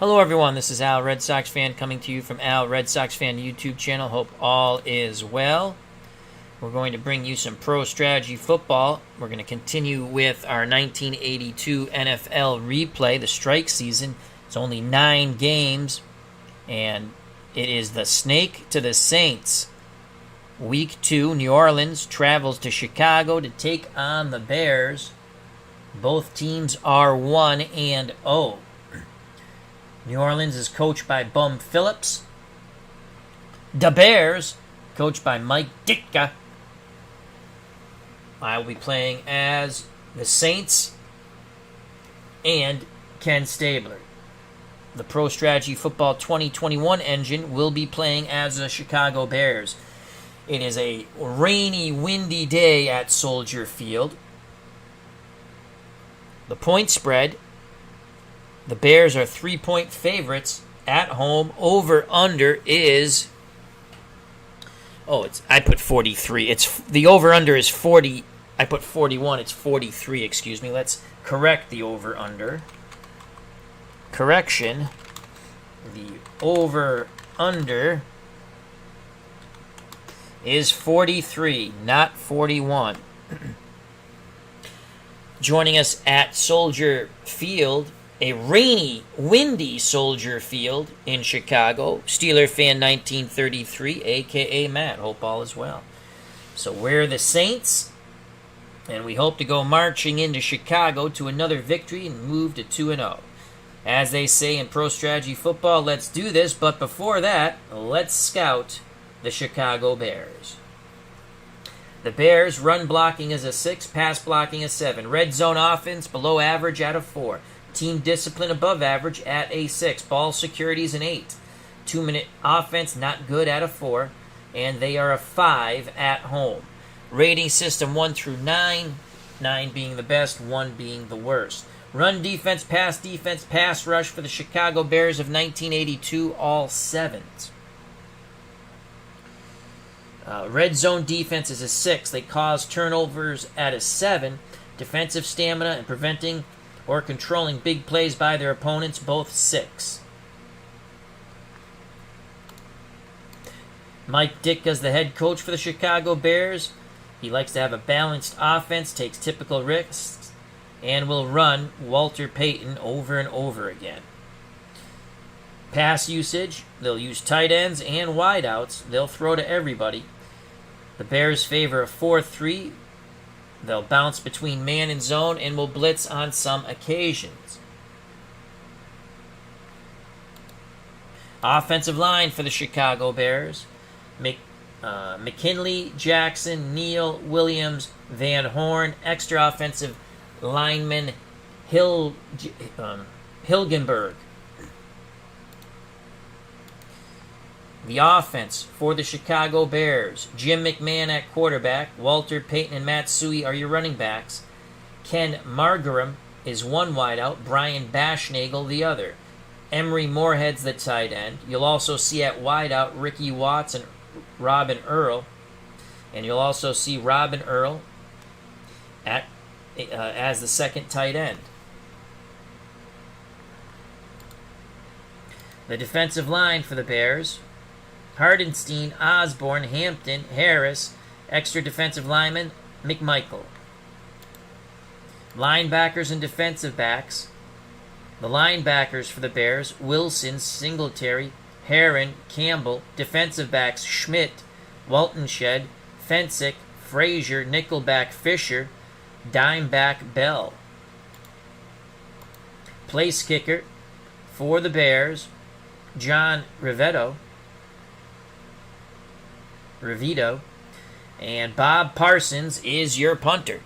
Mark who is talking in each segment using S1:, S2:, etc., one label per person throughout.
S1: Hello everyone, this is Al, Red Sox fan, coming to you from Al, Red Sox Fan YouTube channel. Hope all is well. We're going to bring you some pro strategy football. We're going to continue with our 1982 NFL replay, the strike season. It's only 9 games, and it is the Snake to the Saints. Week 2, New Orleans travels to Chicago to take on the Bears. Both teams are 1-0. New Orleans is coached by Bum Phillips. The Bears, coached by Mike Ditka. I will be playing as the Saints and Ken Stabler. The Pro Strategy Football 2021 engine will be playing as the Chicago Bears. It is a rainy, windy day at Soldier Field. The point spread: the Bears are 3-point favorites at home. Over-under is... I put 43. The over-under is 40. I put 41. It's 43, excuse me. Let's correct the over-under. Correction. The over-under is 43, not 41. Joining us at Soldier Field, a rainy, windy Soldier Field in Chicago, Steeler fan 1933, a.k.a. Matt. Hope all is well. So we're the Saints, and we hope to go marching into Chicago to another victory and move to 2-0. As they say in Pro Strategy Football, let's do this, but before that, let's scout the Chicago Bears. The Bears, run blocking is a 6, pass blocking a 7. Red zone offense, below average at a 4. Team discipline above average at a 6. Ball security is an 8. 2-minute offense not good at a 4. And they are a 5 at home. Rating system 1 through 9. 9 being the best, 1 being the worst. Run defense, pass rush for the Chicago Bears of 1982, all 7s. Red zone defense is a 6. They cause turnovers at a 7. Defensive stamina and preventing or controlling big plays by their opponents, both 6. Mike Ditka is the head coach for the Chicago Bears. He likes to have a balanced offense, takes typical risks, and will run Walter Payton over and over again. Pass usage, they'll use tight ends and wideouts. They'll throw to everybody. The Bears favor a 4-3. They'll bounce between man and zone and will blitz on some occasions. Offensive line for the Chicago Bears: McKinley, Jackson, Neal, Williams, Van Horn. Extra offensive lineman Hilgenberg. The offense for the Chicago Bears: Jim McMahon at quarterback. Walter Payton and Matt Suhey are your running backs. Ken Margaram is one wideout. Brian Bashnagel the other. Emery Moorhead's the tight end. You'll also see at wideout Ricky Watts and Robin Earl. And you'll also see Robin Earl as the second tight end. The defensive line for the Bears: Hardenstein, Osborne, Hampton, Harris. Extra defensive lineman McMichael. Linebackers and defensive backs: the linebackers for the Bears: Wilson, Singletary, Herron, Campbell. Defensive backs: Schmidt, Waltenshed, Fensick, Frazier, Nickelback, Fisher, Dimeback, Bell. Place kicker for the Bears: John Rivito, and Bob Parsons is your punter.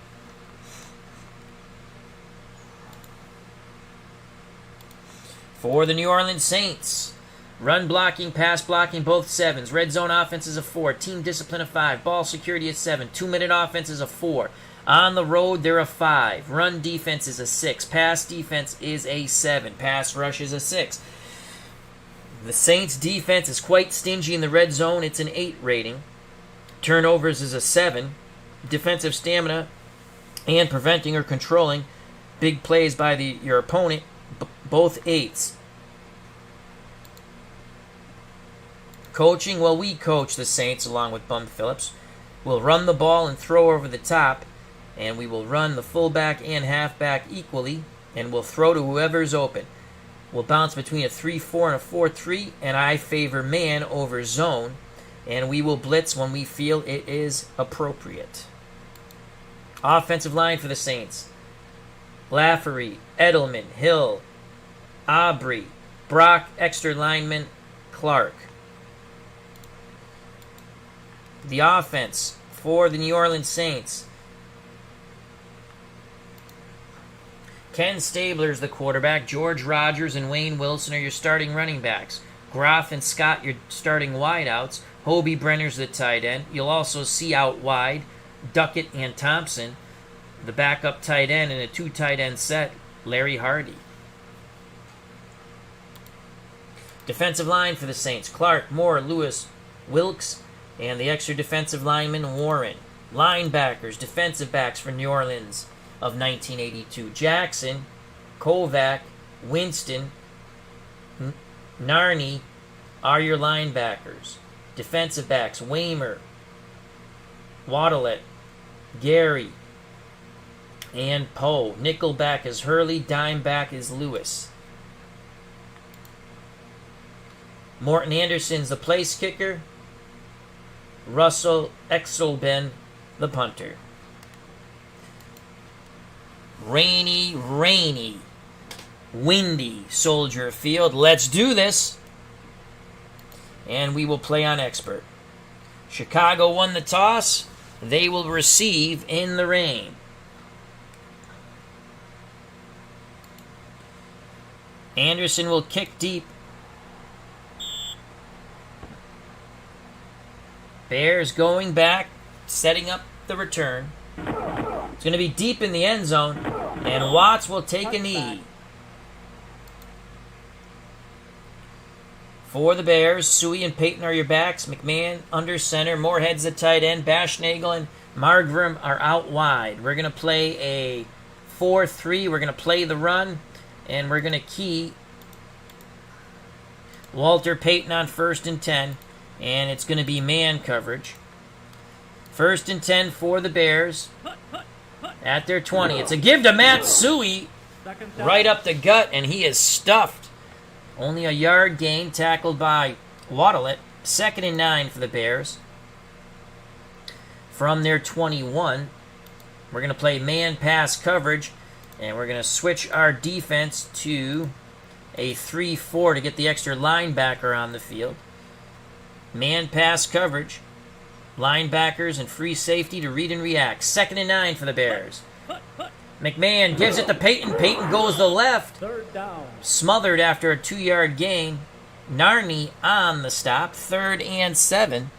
S1: For the New Orleans Saints: run blocking, pass blocking, both 7s. Red zone offense is a 4. Team discipline a 5. Ball security is 7. 2-minute offense is a 4. On the road, they're a 5. Run defense is a 6. Pass defense is a 7. Pass rush is a 6. The Saints' defense is quite stingy in the red zone. It's an 8 rating. Turnovers is a 7. Defensive stamina and preventing or controlling big plays by your opponent, both 8s. Coaching, well, we coach the Saints along with Bum Phillips. We'll run the ball and throw over the top, and we will run the fullback and halfback equally, and we'll throw to whoever's open. We'll bounce between a 3-4 and a 4-3, and I favor man over zone, and we will blitz when we feel it is appropriate. Offensive line for the Saints: Lafferty, Edelman, Hill, Aubrey, Brock, extra lineman, Clark. The offense for the New Orleans Saints: Ken Stabler's the quarterback. George Rogers and Wayne Wilson are your starting running backs. Groff and Scott your starting wideouts. Hobie Brenner's the tight end. You'll also see out wide Duckett and Thompson, the backup tight end, in a 2 tight end set, Larry Hardy. Defensive line for the Saints: Clark, Moore, Lewis, Wilkes, and the extra defensive lineman, Warren. Linebackers, defensive backs for New Orleans of 1982: Jackson, Kovac, Winston, Narney are your linebackers. Defensive backs: Waymer, Waddlet, Gary, and Poe. Nickelback is Hurley. Dimeback is Lewis. Morton Anderson's the place kicker. Russell Exelben, the punter. Rainy, windy Soldier Field. Let's do this. And we will play on expert. Chicago won the toss. They will receive in the rain. Anderson will kick deep. Bears going back, setting up the return. It's going to be deep in the end zone, and Watts will take a knee. For the Bears, Suey and Payton are your backs. McMahon under center. Moorhead's the tight end. Bashnagel and Margram are out wide. We're going to play a 4-3. We're going to play the run, and we're going to key Walter Payton on 1st and 10. And it's going to be man coverage. 1st and 10 for the Bears at their 20. It's a give to Matt Suey right up the gut, and he is stuffed. Only a yard gain, tackled by Waddlet. 2nd and 9 for the Bears. From their 21, we're going to play man pass coverage, and we're going to switch our defense to a 3-4 to get the extra linebacker on the field. Man pass coverage, linebackers and free safety to read and react. 2nd and 9 for the Bears. McMahon gives it to Payton. Payton goes to the left.
S2: 3rd down.
S1: Smothered after a 2-yard gain. Narney on the stop. 3rd and 7.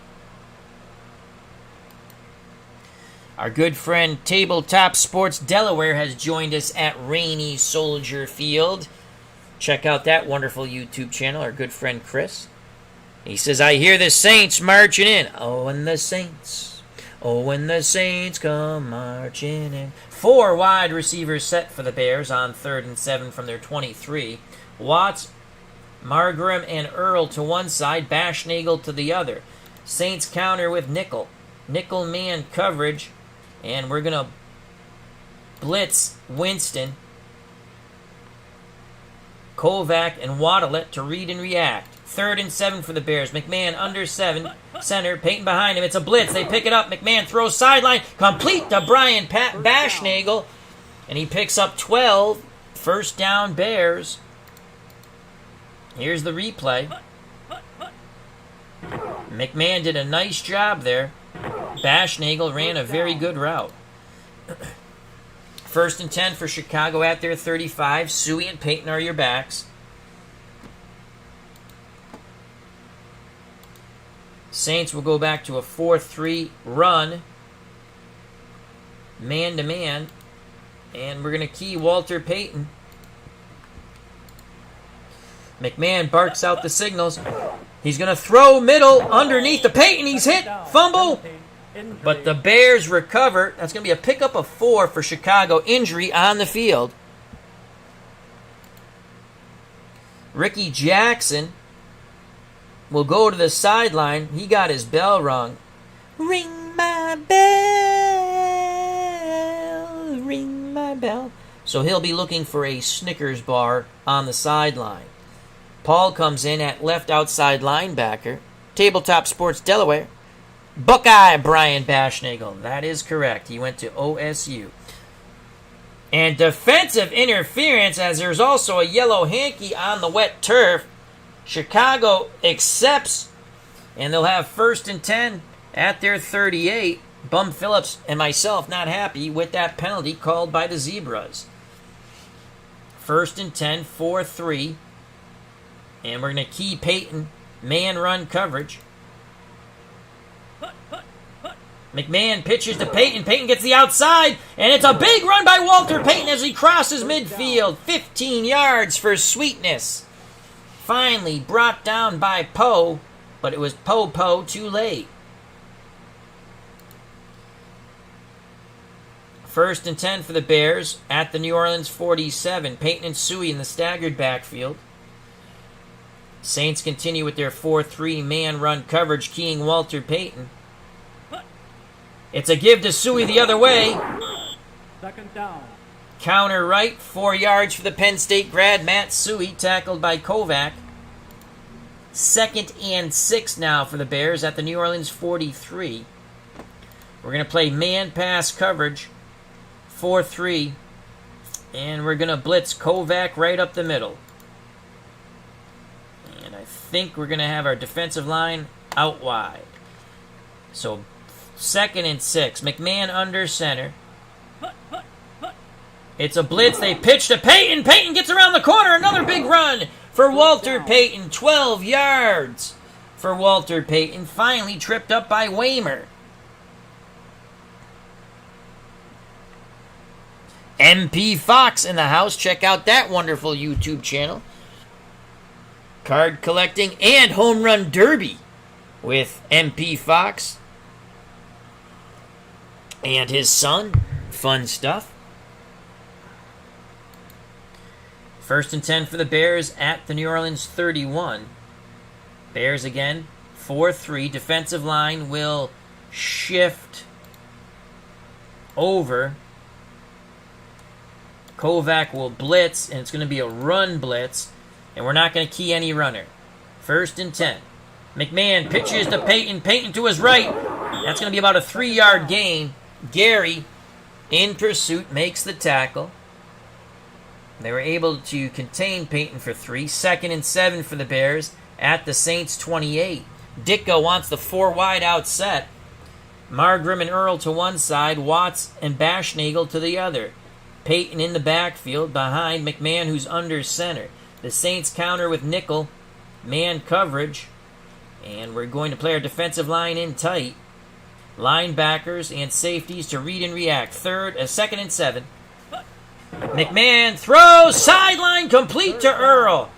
S1: Our good friend Tabletop Sports Delaware has joined us at Rainy Soldier Field. Check out that wonderful YouTube channel, our good friend Chris. He says, I hear the Saints marching in. Oh, and the Saints. Oh, when the Saints come marching in. 4 wide receivers set for the Bears on 3rd and 7 from their 23. Watts, Margram, and Earl to one side. Bashnagel to the other. Saints counter with nickel. Nickel man coverage. And we're going to blitz Winston, Kovac, and Waddlet to read and react. 3rd and 7 for the Bears. McMahon under 7. Center. Payton behind him. It's a blitz. They pick it up. McMahon throws sideline. Complete to Brian Bashnagel. And he picks up 12. 1st down Bears. Here's the replay. McMahon did a nice job there. Bashnagel ran a very good route. 1st and 10 for Chicago at their 35. Suey and Payton are your backs. Saints will go back to a 4-3 run. Man-to-man. And we're going to key Walter Payton. McMahon barks out the signals. He's going to throw middle underneath the Payton. He's hit. Fumble. But the Bears recover. That's going to be a pickup of 4 for Chicago. Injury on the field. Ricky Jackson will go to the sideline. He got his bell rung. Ring my bell, ring my bell. So he'll be looking for a Snickers bar on the sideline. Paul comes in at left outside linebacker. Tabletop Sports Delaware. Buckeye Brian Bashnagel. That is correct. He went to OSU. And defensive interference, as there's also a yellow hanky on the wet turf. Chicago accepts, and they'll have 1st and 10 at their 38. Bum Phillips and myself not happy with that penalty called by the Zebras. 1st and 10, 4-3. And we're going to key Peyton, man run coverage. McMahon pitches to Peyton. Peyton gets the outside, and it's a big run by Walter Payton as he crosses midfield. 15 yards for sweetness. Finally brought down by Poe, but it was Poe too late. 1st and 10 for the Bears at the New Orleans 47. Peyton and Suey in the staggered backfield. Saints continue with their 4-3 man run coverage, keying Walter Payton. It's a give to Suey the other way.
S2: 2nd down.
S1: Counter right, 4 yards for the Penn State grad, Matt Suey, tackled by Kovac. 2nd and 6 now for the Bears at the New Orleans 43. We're going to play man pass coverage, 4-3, and we're going to blitz Kovac right up the middle. And I think we're going to have our defensive line out wide. So 2nd and 6, McMahon under center. It's a blitz. They pitch to Peyton. Peyton gets around the corner. Another big run for Walter Payton. 12 yards for Walter Payton. Finally tripped up by Waymer. MP Fox in the house. Check out that wonderful YouTube channel. Card collecting and home run derby with MP Fox and his son. Fun stuff. 1st and 10 for the Bears at the New Orleans 31. Bears again, 4-3. Defensive line will shift over. Kovac will blitz, and it's going to be a run blitz, and we're not going to key any runner. 1st and 10. McMahon pitches to Peyton. Peyton to his right. That's going to be about a 3-yard gain. Gary, in pursuit, makes the tackle. They were able to contain Peyton for 3. 2nd and 7 for the Bears at the Saints 28. Ditka wants the 4 wide out set. Margrim and Earl to one side. Watts and Bashnagel to the other. Peyton in the backfield behind McMahon, who's under center. The Saints counter with nickel. Man coverage. And we're going to play our defensive line in tight. Linebackers and safeties to read and react. 2nd and 7. McMahon throws, sideline complete to Earl.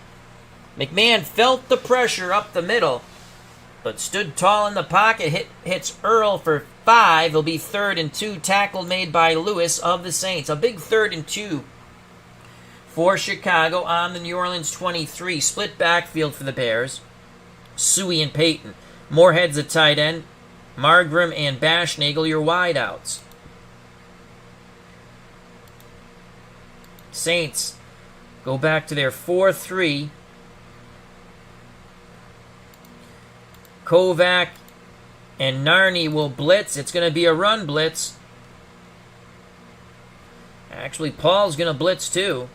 S1: McMahon felt the pressure up the middle, but stood tall in the pocket, hits Earl for 5. It'll be 3rd and 2, tackle made by Lewis of the Saints. A big 3rd and 2 for Chicago on the New Orleans 23. Split backfield for the Bears. Suey and Peyton. Moorhead's a tight end. Margrim and Bashnagel, your wideouts. Saints go back to their 4-3. Kovac and Narni will blitz. It's going to be a run blitz. Actually, Paul's going to blitz too.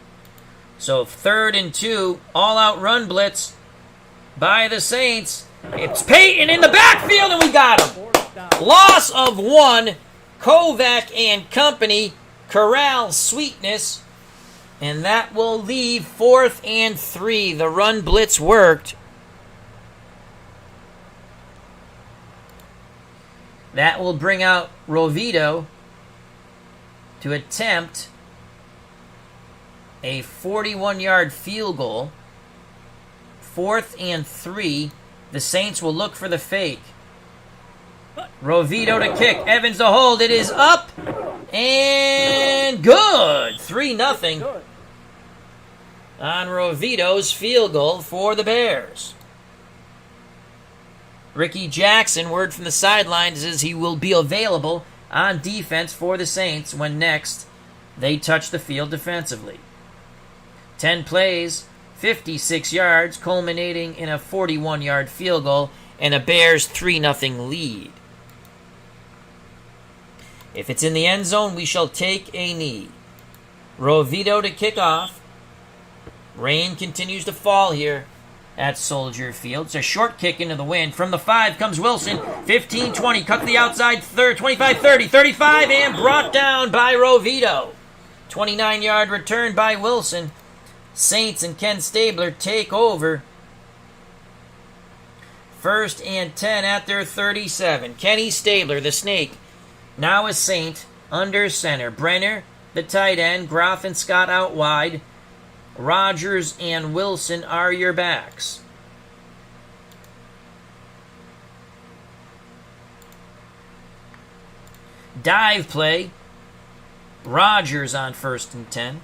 S1: So 3rd and 2, all-out run blitz by the Saints. It's Peyton in the backfield, and we got him. Loss of 1. Kovac and company corral Sweetness. And that will leave 4th and 3. The run blitz worked. That will bring out Rovito to attempt a 41-yard field goal. 4th and 3. The Saints will look for the fake. Rovito to kick. Evans to hold. It is up. And good. 3-0 on Rovito's field goal for the Bears. Ricky Jackson, word from the sidelines is he will be available on defense for the Saints when next they touch the field defensively. 10 plays, 56 yards, culminating in a 41-yard field goal and a Bears 3-0 lead. If it's in the end zone, we shall take a knee. Rovito to kick off. Rain continues to fall here at Soldier Field. It's a short kick into the wind. From the 5 comes Wilson. 15-20. Cut to the outside. 25-30. 35. And brought down by Rovito. 29-yard return by Wilson. Saints and Ken Stabler take over. 1st and 10 at their 37. Kenny Stabler, the Snake, now a Saint, under center. Brenner, the tight end. Groff and Scott out wide. Rogers and Wilson are your backs. Dive play. Rogers on 1st and 10.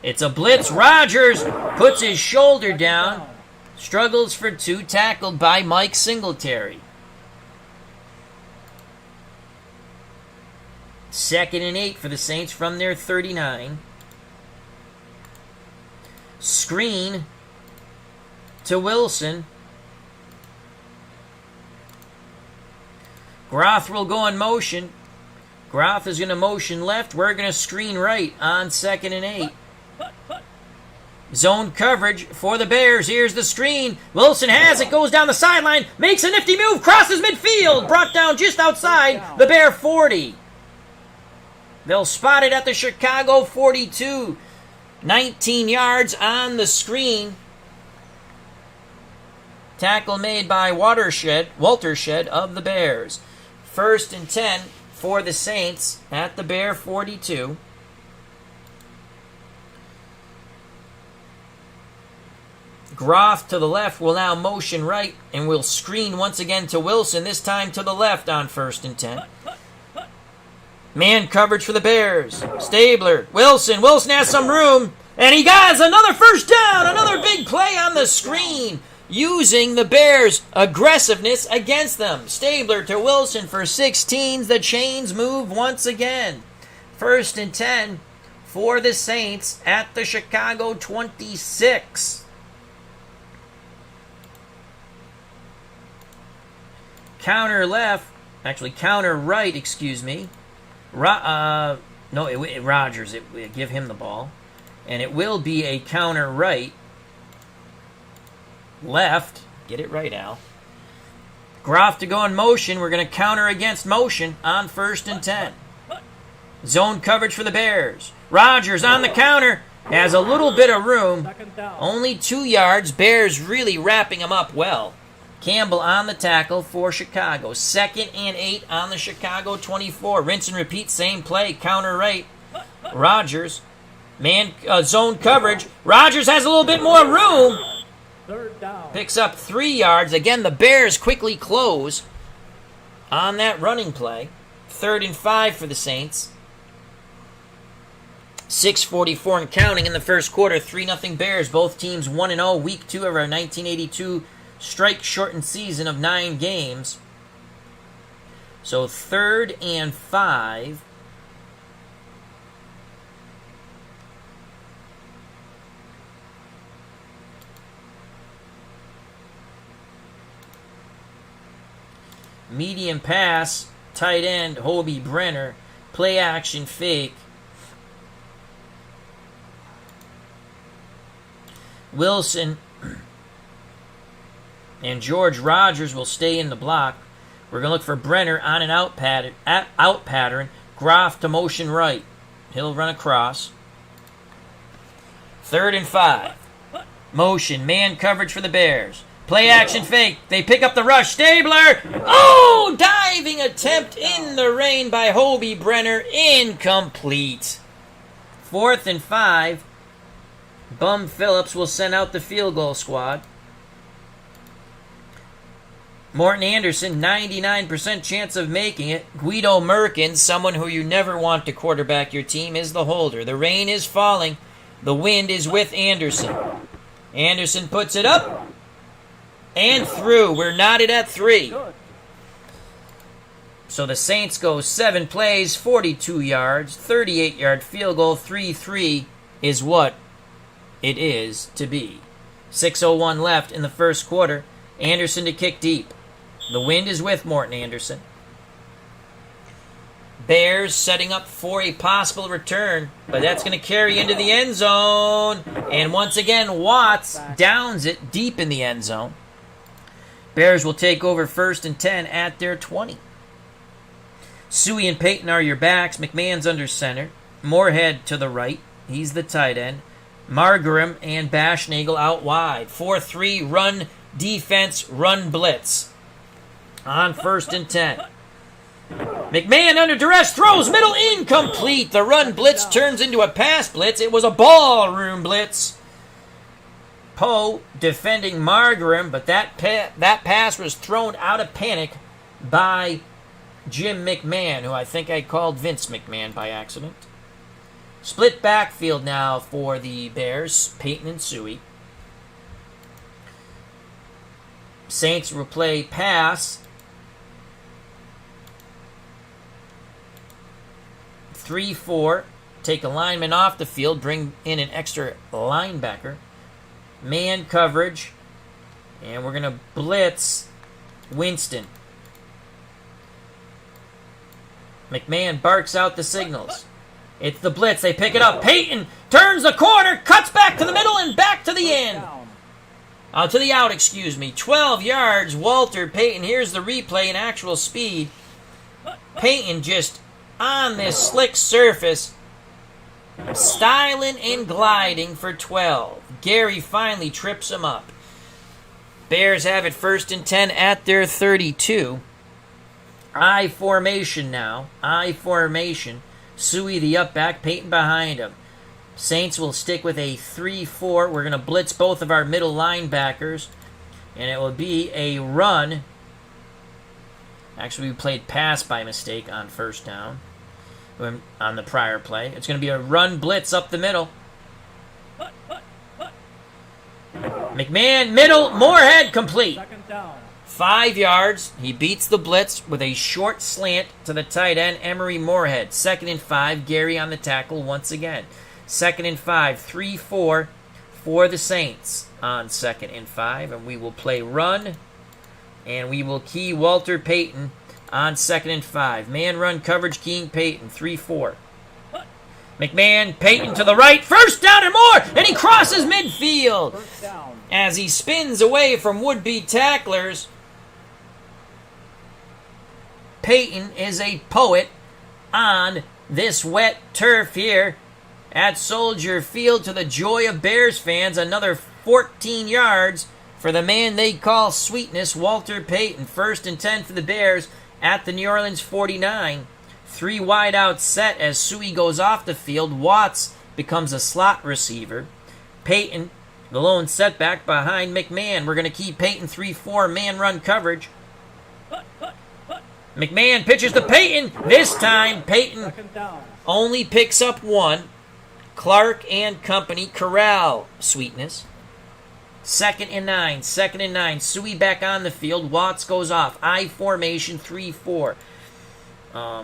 S1: It's a blitz. Rogers puts his shoulder down. Struggles for 2. Tackled by Mike Singletary. 2nd and 8 for the Saints from their 39. Screen to Wilson. Groff will go in motion. Groff is going to motion left. We're going to screen right on 2nd and 8. Zone coverage for the Bears. Here's the screen. Wilson has it. Goes down the sideline. Makes a nifty move. Crosses midfield. Brought down just outside the Bear 40. They'll spot it at the Chicago 42. 19 yards on the screen. Tackle made by Waltershed of the Bears. 1st and 10 for the Saints at the Bear 42. Groff to the left will now motion right and will screen once again to Wilson, this time to the left on 1st and 10. Man coverage for the Bears. Stabler. Wilson. Wilson has some room. And he got another first down. Another big play on the screen. Using the Bears' aggressiveness against them. Stabler to Wilson for 16. The chains move once again. 1st and 10 for the Saints at the Chicago 26. Counter right, excuse me. Rogers, give him the ball. And it will be a counter right. Left. Get it right, Al. Groff to go in motion. We're going to counter against motion on 1st and 10. Zone coverage for the Bears. Rogers on the counter. Has a little bit of room. Only 2 yards. Bears really wrapping him up well. Campbell on the tackle for Chicago. 2nd and 8 on the Chicago 24. Rinse and repeat, same play. Counter right. Rogers. Zone coverage. Rogers has a little bit more room.
S2: 3rd down.
S1: Picks up 3 yards. Again, the Bears quickly close on that running play. 3rd and 5 for the Saints. 6:44 and counting in the first quarter. 3-0 Bears. Both teams 1-0. Week 2 of our 1982 strike-shortened season of 9 games. So 3rd and 5. Medium pass, tight end, Hobie Brenner. Play action fake. Wilson and George Rogers will stay in the block. We're going to look for Brenner on an out pattern. Groff to motion right. He'll run across. 3rd and 5. Motion, man coverage for the Bears. Play action fake. They pick up the rush. Stabler. Oh, diving attempt in the rain by Hobie Brenner. Incomplete. 4th and 5. Bum Phillips will send out the field goal squad. Morton Anderson, 99% chance of making it. Guido Merkins, someone who you never want to quarterback your team, is the holder. The rain is falling. The wind is with Anderson. Anderson puts it up. And through. We're knotted at 3.
S2: Good.
S1: So the Saints go 7 plays, 42 yards, 38-yard field goal, 3-3 is what it is to be. 6:01 left in the first quarter. Anderson to kick deep. The wind is with Morton Anderson. Bears setting up for a possible return, but that's going to carry into the end zone. And once again, Watts downs it deep in the end zone. Bears will take over 1st and 10 at their 20. Suey and Payton are your backs. McMahon's under center. Moorhead to the right. He's the tight end. Margaram and Bashnagel out wide. 4-3 run defense, run blitz. On 1st and 10. McMahon under duress throws middle incomplete. The run blitz turns into a pass blitz. It was a ballroom blitz. Poe defending Margaram, but that pass was thrown out of panic by Jim McMahon, who I think I called Vince McMahon by accident. Split backfield now for the Bears, Payton and Suey. Saints will play pass. 3-4. Take a lineman off the field, bring in an extra linebacker. Man coverage. And we're going to blitz Winston. McMahon barks out the signals. It's the blitz. They pick it up. Payton turns the corner, cuts back to the middle, and back to the end. To the out, excuse me. 12 yards, Walter Payton. Here's the replay in actual speed. Payton just on this slick surface, styling and gliding for 12. Gary finally trips him up. Bears have it 1st and 10 at their 32. I formation now. I formation. Suey the up back, Payton behind him. Saints will stick with a 3-4. We're going to blitz both of our middle linebackers. And it will be a run. Actually, we played pass by mistake on 1st down. On the prior play. It's going to be a run blitz up the middle. McMahon, middle, Moorhead, complete.
S2: 2nd down.
S1: 5 yards. He beats the blitz with a short slant to the tight end, Emery Moorhead. 2nd and 5, Gary on the tackle once again. 2nd and 5, 3-4 for the Saints on 2nd and 5. And we will play run, and we will key Walter Payton on 2nd and 5. Man run coverage, keying Payton, 3-4. McMahon, Payton to the right, 1st down and more, and he crosses midfield.
S2: 1st down.
S1: As he spins away from would-be tacklers, Payton is a poet on this wet turf here at Soldier Field, to the joy of Bears fans. Another 14 yards for the man they call Sweetness, Walter Payton. 1st and 10 for the Bears at the New Orleans 49. 3 wide out set as Suey goes off the field. Watts becomes a slot receiver. Payton, the lone setback behind McMahon. We're going to keep Payton 3-4 man run coverage. McMahon pitches to Payton. This time, Payton
S2: 2nd down.
S1: only picks up 1. Clark and company corral Sweetness. 2nd and 9. 2nd and 9. Suey back on the field. Watts goes off. I formation 3-4. We're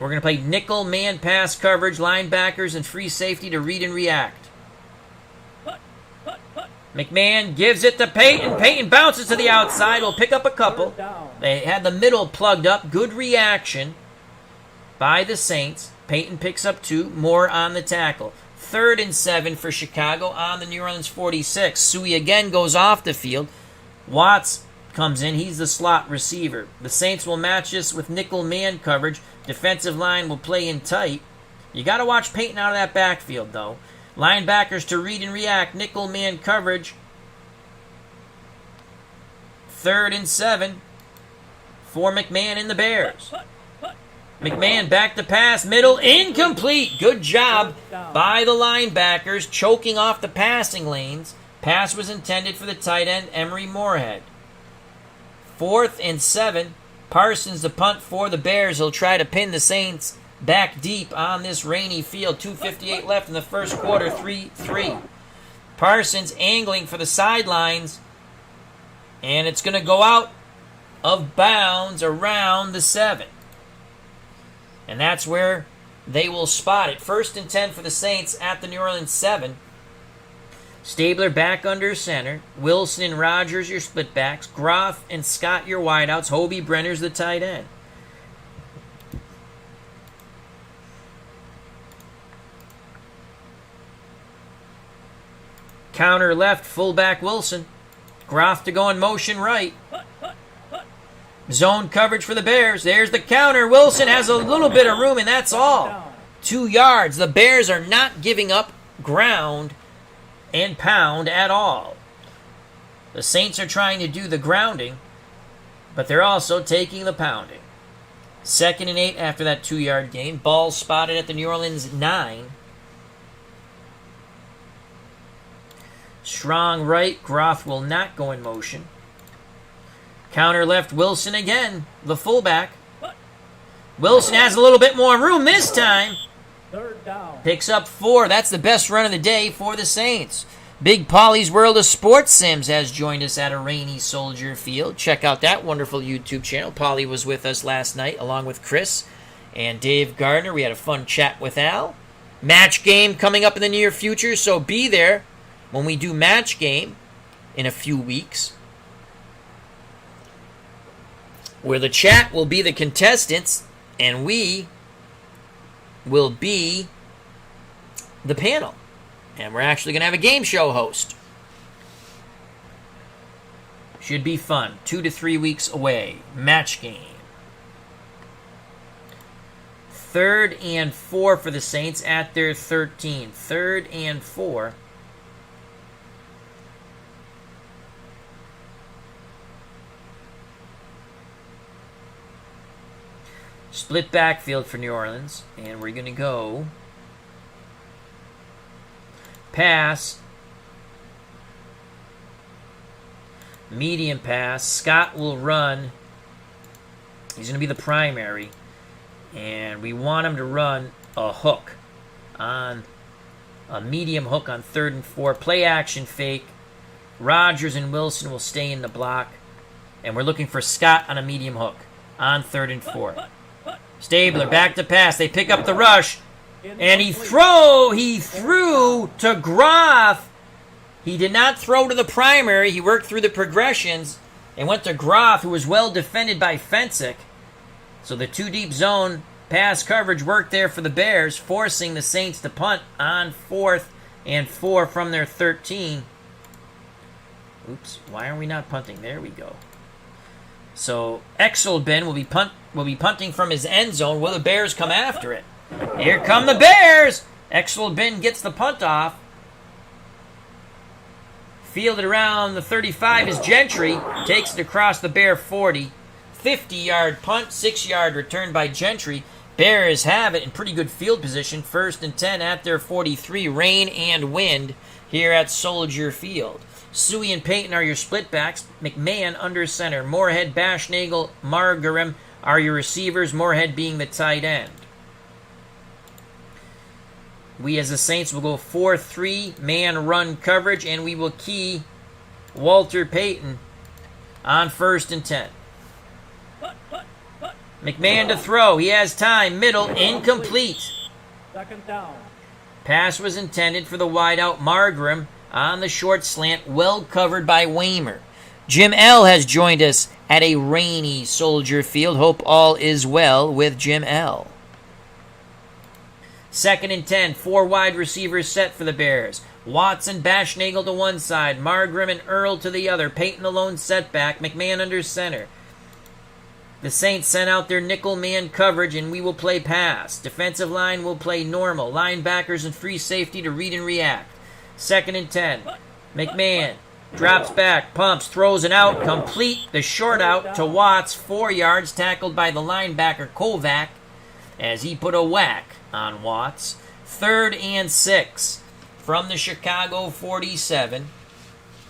S1: going to play nickel man pass coverage, linebackers, and free safety to read and react. McMahon gives it to Payton. Payton bounces to the outside. Will pick up a couple.
S2: 3rd down.
S1: They had the middle plugged up. Good reaction by the Saints. Payton picks up 2. More on the tackle. 3rd and 7 for Chicago on the New Orleans 46. Suey again goes off the field. Watts comes in. He's the slot receiver. The Saints will match this with nickel man coverage. Defensive line will play in tight. You got to watch Payton out of that backfield, though. Linebackers to read and react. Nickel man coverage. 3rd and 7 for McMahon and the Bears. McMahon back to pass. Middle. Incomplete. Good job by the linebackers choking off the passing lanes. Pass was intended for the tight end, Emery Moorhead. 4th and 7. Parsons the punt for the Bears. He'll try to pin the Saints back deep on this rainy field. 2:58 left in the first quarter. 3-3. Parsons angling for the sidelines. And it's going to go out of bounds around the 7. And that's where they will spot it. 1st and 10 for the Saints at the New Orleans 7. Stabler back under center. Wilson and Rogers your split backs. Groff and Scott your wideouts. Hobie Brenner's the tight end. Counter left, fullback Wilson. Groff to go in motion right. Zone coverage for the Bears. There's the counter. Wilson has a little bit of room, and that's all. 2 yards. The Bears are not giving up ground and pound at all. The Saints are trying to do the grounding, but they're also taking the pounding. 2nd and 8 after that 2-yard gain. Ball spotted at the New Orleans 9. Strong right. Groff will not go in motion. Counter left. Wilson again, the fullback. Wilson has a little bit more room this time.
S2: 3rd down.
S1: Picks up 4. That's the best run of the day for the Saints. Big Polly's World of Sports Sims has joined us at a rainy Soldier Field. Check out that wonderful YouTube channel. Polly was with us last night along with Chris and Dave Gardner. We had a fun chat with Al. Match game coming up in the near future, so be there when we do match game in a few weeks, where the chat will be the contestants and we will be the panel. And we're actually going to have a game show host. Should be fun. 2 to 3 weeks away. Match game. 3rd and 4 for the Saints at their 13. 3rd and 4. Split backfield for New Orleans. And we're going to go pass. Medium pass. Scott will run. He's going to be the primary. And we want him to run a hook on a medium hook on 3rd and 4. Play action fake. Rogers and Wilson will stay in the block. And we're looking for Scott on a medium hook on 3rd and 4. Stabler back to pass. They pick up the rush. And he threw to Groff. He did not throw to the primary. He worked through the progressions and went to Groff, who was well defended by Fensick. So the 2-deep zone pass coverage worked there for the Bears, forcing the Saints to punt on 4th and 4 from their 13. Oops, why are we not punting? There we go. So Exelben will be punting from his end zone. Will the Bears come after it? Here come the Bears! Exelben gets the punt off. Fielded around the 35 is Gentry. Takes it across the Bear 40. 50-yard punt, 6-yard return by Gentry. Bears have it in pretty good field position. 1st and 10 at their 43. Rain and wind here at Soldier Field. Suey and Payton are your split backs. McMahon under center. Moorhead, Bashnagel, Margarim are your receivers. Moorhead being the tight end. We as the Saints will go 4-3 man run coverage, and we will key Walter Payton on 1st and 10. McMahon to throw. He has time. Middle, incomplete.
S2: 2nd down.
S1: Pass was intended for the wideout Margarim on the short slant, well covered by Waymer. Jim L. has joined us at a rainy Soldier Field. Hope all is well with Jim L. 2nd and 10, 4 wide receivers set for the Bears. Watson, Bashnagel to one side, Margarim and Earl to the other. Payton the lone setback, McMahon under center. The Saints sent out their nickel man coverage, and we will play pass. Defensive line will play normal. Linebackers and free safety to read and react. 2nd and 10. McMahon drops back, pumps, throws an out, complete. The short out to Watts, 4 yards, tackled by the linebacker Kovac as he put a whack on Watts. 3rd and 6 from the Chicago 47.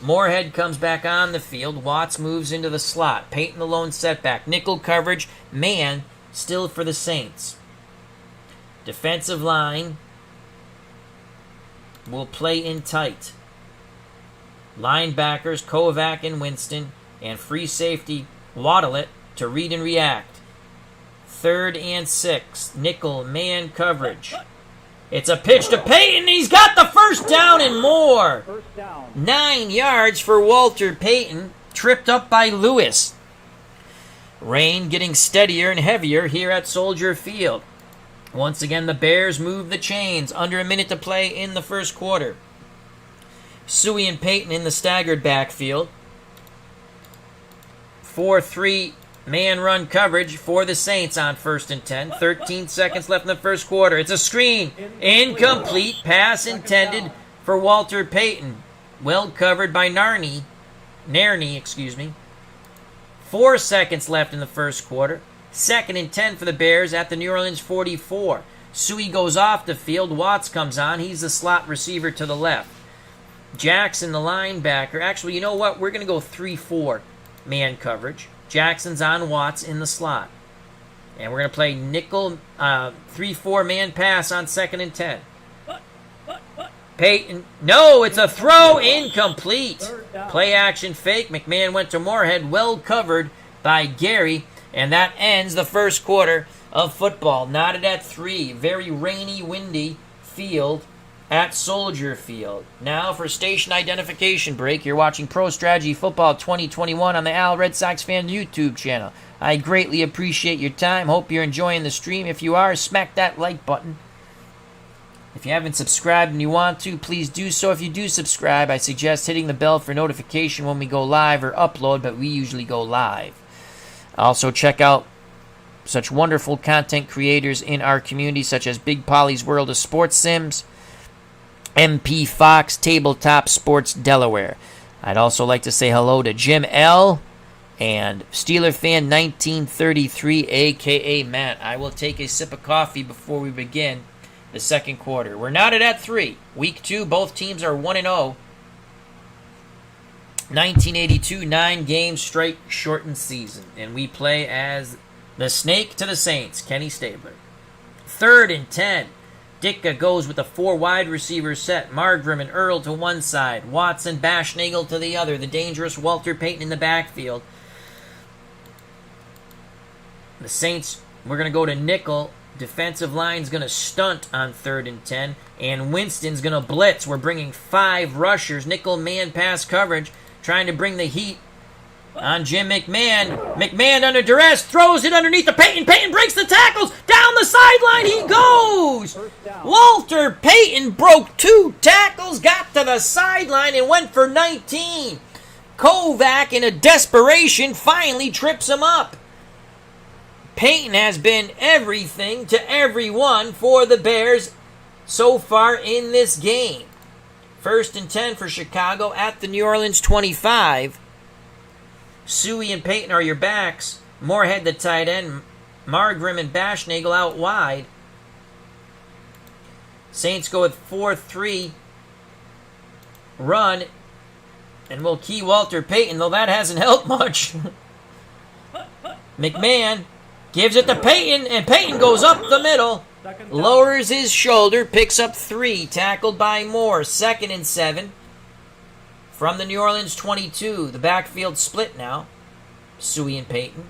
S1: Moorhead comes back on the field. Watts moves into the slot. Payton the lone setback. Nickel coverage. Man still for the Saints. Defensive line will play in tight. Linebackers Kovac and Winston, and free safety Waddle to read and react. 3rd and 6. Nickel man coverage. It's a pitch to Peyton. He's got the first down and more.
S2: First down.
S1: 9 yards for Walter Payton. Tripped up by Lewis. Rain getting steadier and heavier here at Soldier Field. Once again, the Bears move the chains. Under a minute to play in the first quarter. Suey and Peyton in the staggered backfield. 4-3 man run coverage for the Saints on 1st and 10. 13 seconds left in the first quarter. It's a screen. Incomplete pass intended for Walter Payton. Well covered by Narney. 4 seconds left in the first quarter. 2nd and 10 for the Bears at the New Orleans 44. Suey goes off the field. Watts comes on. He's the slot receiver to the left. Jackson, the linebacker. Actually, you know what? We're going to go 3-4 man coverage. Jackson's on Watts in the slot. And we're going to play nickel 3-4 man pass on 2nd and 10. Peyton. No, it's a throw. Incomplete. Play action fake. McMahon went to Moorhead. Well covered by Gary. And that ends the first quarter of football. Knotted at 3. Very rainy, windy field at Soldier Field. Now for station identification break. You're watching Pro Strategy Football 2021 on the Al Red Sox Fan YouTube channel. I greatly appreciate your time. Hope you're enjoying the stream. If you are, smack that like button. If you haven't subscribed and you want to, please do so. If you do subscribe, I suggest hitting the bell for notification when we go live or upload, but we usually go live. Also, check out such wonderful content creators in our community, such as Big Polly's World of Sports Sims, MP Fox, Tabletop Sports Delaware. I'd also like to say hello to Jim L. and Steeler Fan 1933, a.k.a. Matt. I will take a sip of coffee before we begin the second quarter. We're knotted at 3. Week 2, both teams are 1-0. 1982, 9 games straight shortened season. And we play as the Snake to the Saints, Kenny Stabler. 3rd and 10. Ditka goes with a 4 wide receiver set. Margrim and Earl to one side. Watson, Bashnagel to the other. The dangerous Walter Payton in the backfield. The Saints, we're going to go to nickel. Defensive line's going to stunt on 3rd and 10. And Winston's going to blitz. We're bringing 5 rushers. Nickel man pass coverage. Trying to bring the heat on Jim McMahon. McMahon under duress. Throws it underneath the Payton. Payton breaks the tackles. Down the sideline he goes. Walter Payton broke 2 tackles. Got to the sideline and went for 19. Kovac in a desperation finally trips him up. Payton has been everything to everyone for the Bears so far in this game. 1st and 10 for Chicago at the New Orleans 25. Suey and Payton are your backs. Moorhead the tight end. Margrim and Bashnagel out wide. Saints go with 4-3 run. And we'll key Walter Payton, though that hasn't helped much. McMahon gives it to Payton, and Payton goes up the middle. Lowers his shoulder, picks up 3, tackled by Moore. 2nd and 7 from the New Orleans 22. The backfield split now. Suey and Payton.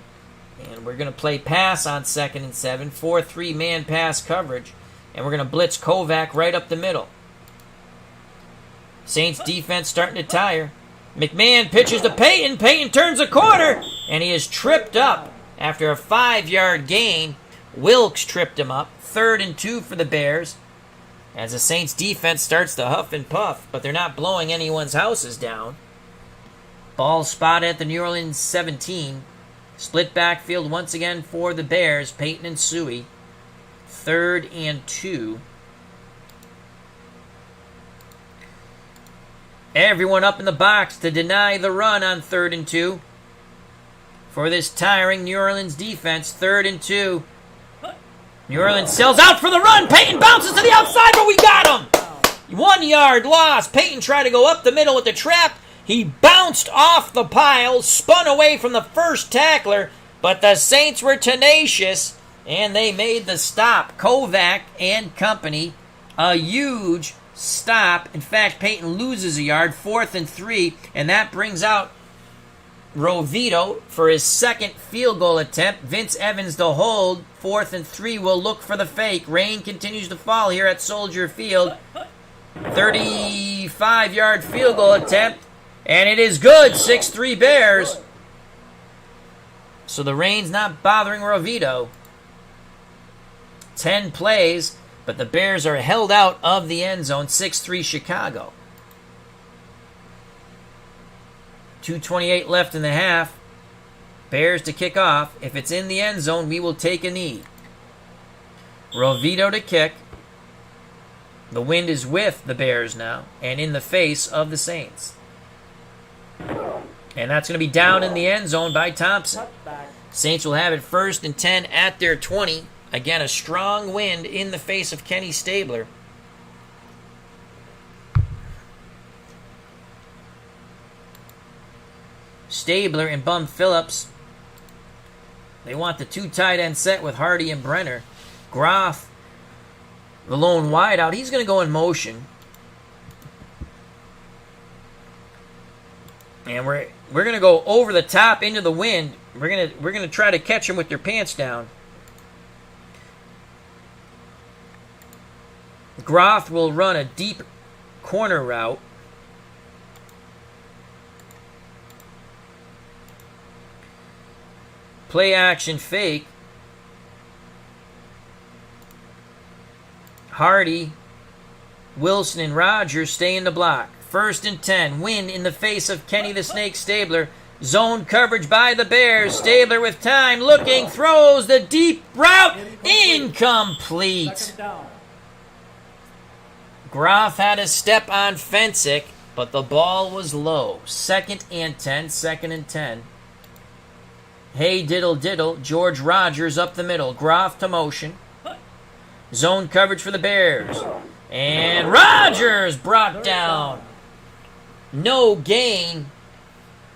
S1: And we're going to play pass on 2nd and 7. 4-3 man pass coverage. And we're going to blitz Kovac right up the middle. Saints defense starting to tire. McMahon pitches to Payton. Payton turns a corner, and he is tripped up after a 5-yard gain. Wilkes tripped him up. 3rd and 2 for the Bears as the Saints defense starts to huff and puff, but they're not blowing anyone's houses down. Ball spotted at the New Orleans 17. Split backfield once again for the Bears, Payton and Suey. 3rd and 2. Everyone up in the box to deny the run on 3rd and 2. For this tiring New Orleans defense, 3rd and 2. New Orleans sells out for the run. Payton bounces to the outside, but we got him. 1 yard loss. Payton tried to go up the middle with the trap. He bounced off the pile, spun away from the first tackler, but the Saints were tenacious, and they made the stop. Kovac and company, a huge stop. In fact, Peyton loses a yard, 4th and 3, and that brings out Rovito for his second field goal attempt. Vince Evans to hold. 4th and 3 will look for the fake. Rain continues to fall here at Soldier Field. 35-yard field goal attempt, and it is good. 6-3 Bears. So the rain's not bothering Rovito. 10 plays, but the Bears are held out of the end zone. 6-3 Chicago. 2:28 left in the half. Bears to kick off. If it's in the end zone, we will take a knee. Rovito to kick. The wind is with the Bears now and in the face of the Saints. And that's going to be down in the end zone by Thompson. Saints will have it 1st and 10 at their 20. Again, a strong wind in the face of Kenny Stabler. Stabler and Bum Phillips. They want the 2 tight end set with Hardy and Brenner. Groff, the lone wideout, he's going to go in motion. And we're going to go over the top into the wind. We're going to try to catch them with their pants down. Groff will run a deep corner route. Play action fake. Hardy, Wilson, and Rogers stay in the block. 1st and 10. Wind in the face of Kenny the Snake Stabler. Zone coverage by the Bears. Stabler with time. Looking. Throws the deep route. Incomplete. Groff had a step on Fensick, but the ball was low. 2nd and 10. 2nd and 10. Hey diddle diddle. George Rogers up the middle. Groff to motion. Zone coverage for the Bears. And Rogers brought down. No gain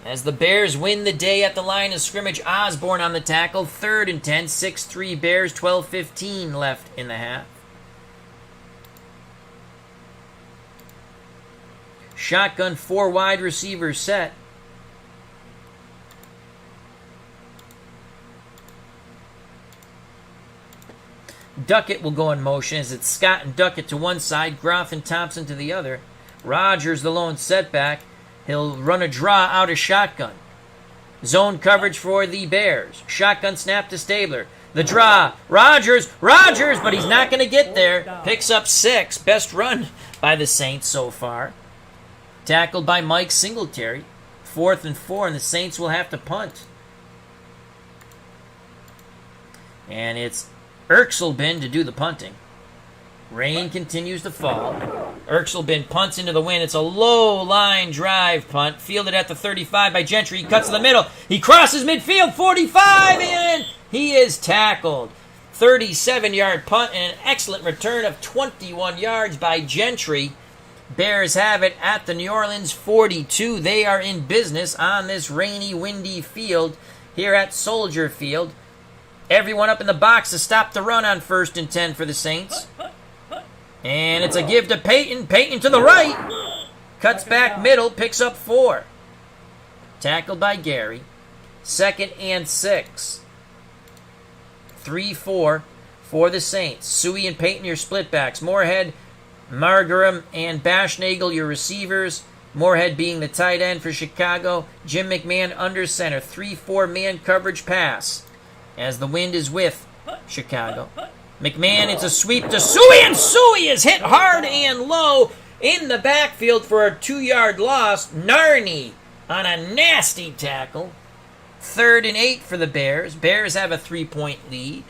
S1: as the Bears win the day at the line of scrimmage. Osborne on the tackle. 3rd and 10. 6-3 Bears. 12:15 left in the half. Shotgun 4 wide receivers set. Duckett will go in motion as it's Scott and Duckett to one side, Groff and Thompson to the other. Rogers the lone setback. He'll run a draw out of shotgun. Zone coverage for the Bears. Shotgun snap to Stabler. The draw. Rogers, but he's not going to get there. Picks up 6. Best run by the Saints so far. Tackled by Mike Singletary. 4th and 4, and the Saints will have to punt. And it's Erxelbin to do the punting. Rain continues to fall. Erxelbin punts into the wind. It's a low line drive punt. Fielded at the 35 by Gentry. He cuts to the middle. He crosses midfield. 45, and he is tackled. 37-yard punt and an excellent return of 21 yards by Gentry. Bears have it at the New Orleans 42. They are in business on this rainy, windy field here at Soldier Field. Everyone up in the box to stop the run on 1st and 10 for the Saints. And it's a give to Peyton. Peyton to the right. Cuts back middle. Picks up 4. Tackled by Gary. 2nd and 6. 3-4 for the Saints. Suey and Peyton, your split backs. Moorhead, Margaram, and Bashnagel, your receivers. Moorhead being the tight end for Chicago. Jim McMahon under center. 3-4 man coverage pass as the wind is with Chicago. McMahon, it's a sweep to Suey, and Suey is hit hard and low in the backfield for a 2-yard loss. Narney on a nasty tackle. 3rd and 8 for the Bears. Bears have a 3-point lead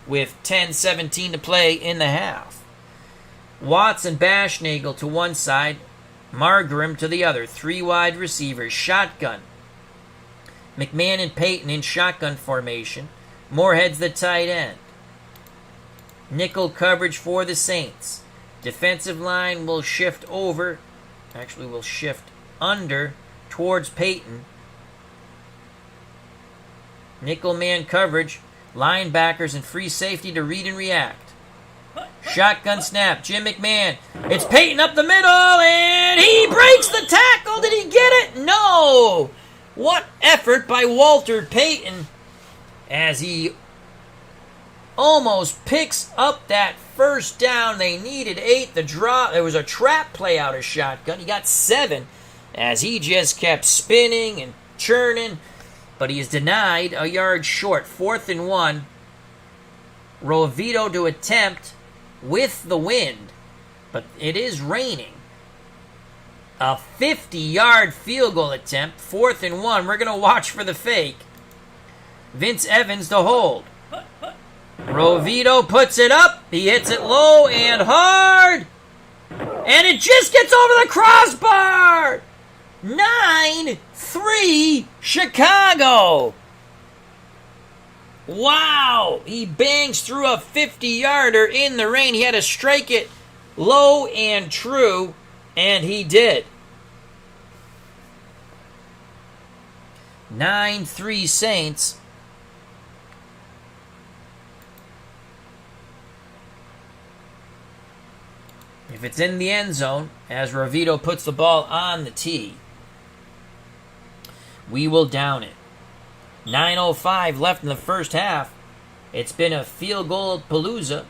S1: with 10:17 to play in the half. Watts and Bashnagel to one side, Margaram to the other. 3 wide receivers. Shotgun. McMahon and Peyton in shotgun formation. Moorhead's the tight end. Nickel coverage for the Saints. Defensive line will shift over. Actually, will shift under towards Peyton. Nickel man coverage. Linebackers and free safety to read and react. Shotgun snap. Jim McMahon It's Peyton up the middle, and he breaks the tackle. Did he get it? No. What effort by Walter Payton as he almost picks up that first down. They needed 8. There was a trap play out of shotgun. He got 7 as he just kept spinning and churning, but he is denied a yard short. 4th and 1. Rovito to attempt with the wind, but it is raining. A 50-yard field goal attempt. 4th and 1. We're going to watch for the fake. Vince Evans to hold. Rovito puts it up. He hits it low and hard. And it just gets over the crossbar. 9-3 Chicago. Wow. He bangs through a 50-yarder in the rain. He had to strike it low and true, and he did. 9-3 Saints. If it's in the end zone, as Rovito puts the ball on the tee, we will down it. 9:05 left in the first half. It's been a field goal palooza.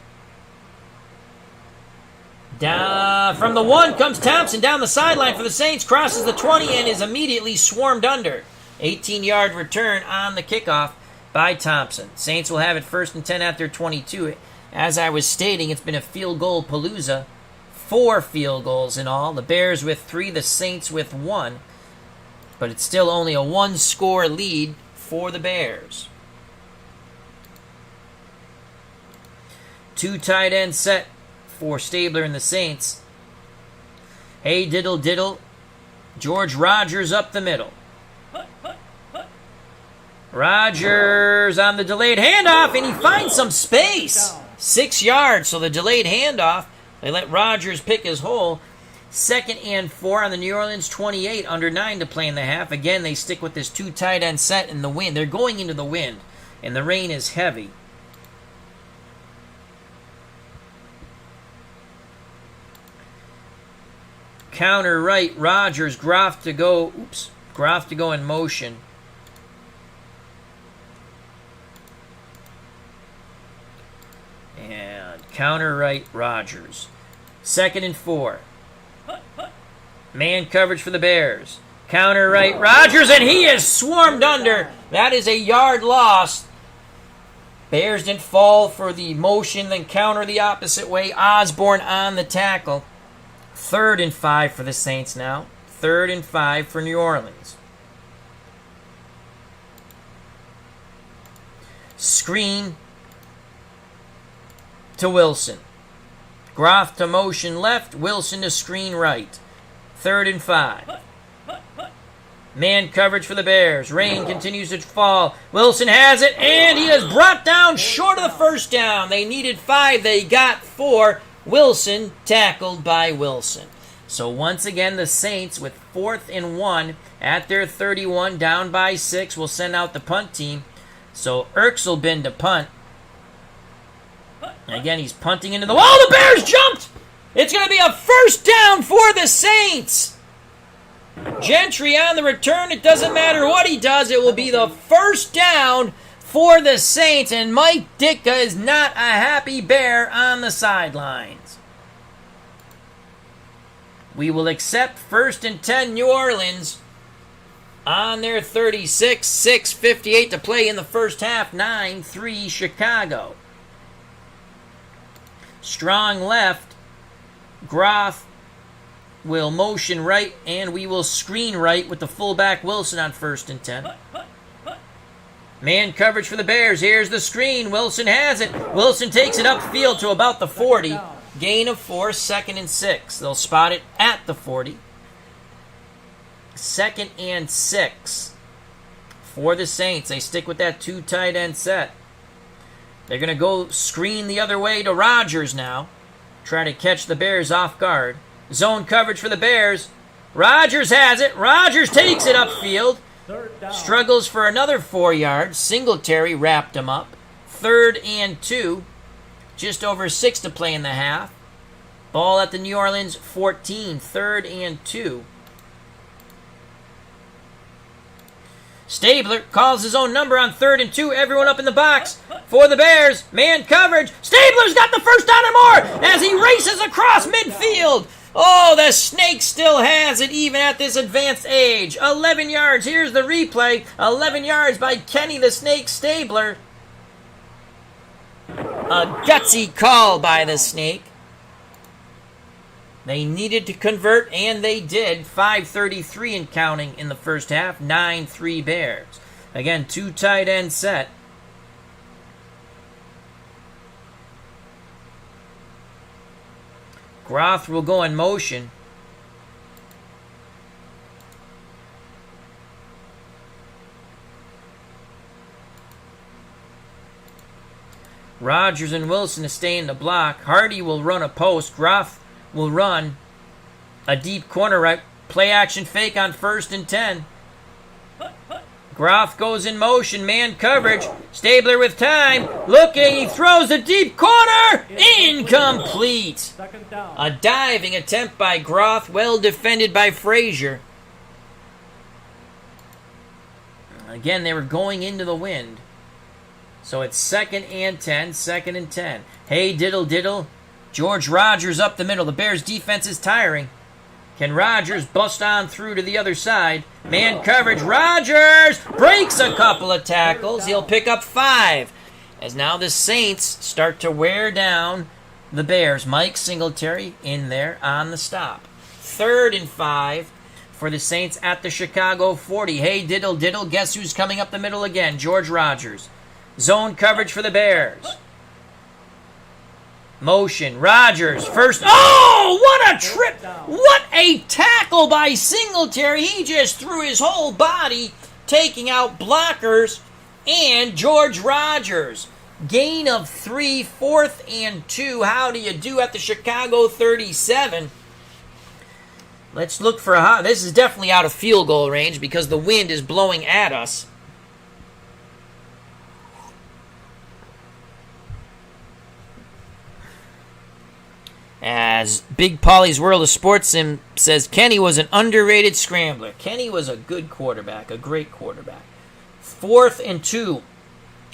S1: Down from the 1 comes Thompson down the sideline for the Saints, crosses the 20 and is immediately swarmed under. 18-yard return on the kickoff by Thompson. Saints will have it 1st and 10 at their 22. As I was stating, it's been a field goal palooza. 4 field goals in all. The Bears with 3, the Saints with 1. But it's still only a 1-score lead for the Bears. 2 tight end set for Stabler and the Saints. Hey, diddle, diddle. George Rogers up the middle. Rogers on the delayed handoff, and he finds some space. 6 yards, so the delayed handoff. They let Rogers pick his hole. 2nd and 4 on the New Orleans 28, under 9 to play in the half. Again, they stick with this 2 tight end set in the wind. They're going into the wind, and the rain is heavy. Counter right, Rogers, Groff to go in motion. And counter right, Rogers. 2nd and 4. Man coverage for the Bears. Counter right, Rogers, and he is swarmed under. That is a yard loss. Bears didn't fall for the motion, then counter the opposite way. Osborne on the tackle. 3rd and 5 for the Saints now. 3rd and 5 for New Orleans. Screen to Wilson. Groff to motion left, Wilson to screen right. 3rd and 5. Man coverage for the Bears. Rain continues to fall. Wilson has it, and he is brought down short of the first down. They needed 5. They got 4. Wilson tackled by Wilson. So once again, the Saints with 4th and 1 at their 31, down by 6, will send out the punt team. So Erxelbin to punt. And again, he's punting into the wall. The Bears jumped! It's going to be a first down for the Saints. Gentry on the return. It doesn't matter what he does. It will be the first down for the Saints. And Mike Ditka is not a happy bear on the sidelines. We will accept 1st and 10 New Orleans on their 36. 6:58 to play in the first half. 9-3 Chicago. Strong left. Groff will motion right, and we will screen right with the fullback Wilson on 1st and 10. Man coverage for the Bears. Here's the screen. Wilson has it. Wilson takes it upfield to about the 40. Gain of 4, 2nd and 6. They'll spot it at the 40. 2nd and 6 for the Saints. They stick with that 2 tight end set. They're going to go screen the other way to Rogers now. Try to catch the Bears off guard. Zone coverage for the Bears. Rogers has it. Rogers takes it upfield. Struggles for another 4 yards. Singletary wrapped him up. 3rd and 2. Just over 6 to play in the half. Ball at the New Orleans 14, 3rd and 2. Stabler calls his own number on 3rd and 2. Everyone up in the box for the Bears. Man coverage. Stabler's got the first down and more as he races across midfield. Oh, the Snake still has it even at this advanced age. 11 yards. Here's the replay. 11 yards by Kenny the Snake Stabler. A gutsy call by the Snake. They needed to convert, and they did. 5:33 and counting in the first half. 9-3 Bears. Again, 2 tight end set. Groth will go in motion. Rogers and Wilson to stay in the block. Hardy will run a post. Groth will run a deep corner right. Play action fake on 1st and 10. Groth goes in motion. Man coverage. Stabler with time. Looking. He throws a deep corner. Incomplete.
S2: Second down.
S1: A diving attempt by Groth. Well defended by Frazier. Again, they were going into the wind. So it's 2nd and 10. 2nd and 10. Hey, diddle diddle. George Rogers up the middle. The Bears' defense is tiring. Can Rogers bust on through to the other side? Man coverage. Rogers breaks a couple of tackles. He'll pick up 5. As now the Saints start to wear down the Bears. Mike Singletary in there on the stop. 3rd and 5 for the Saints at the Chicago 40. Hey, diddle diddle. Guess who's coming up the middle again? George Rogers. Zone coverage for the Bears. Motion. Rogers. First. Oh, what a trip. What a tackle by Singletary. He just threw his whole body, taking out blockers and George Rogers. Gain of 3, 4th and 2. How do you do at the Chicago 37? Let's look for a... This is definitely out of field goal range because the wind is blowing at us. As Big Polly's World of Sports Sim says, Kenny was an underrated scrambler. Kenny was a good quarterback, a great quarterback. 4th and 2.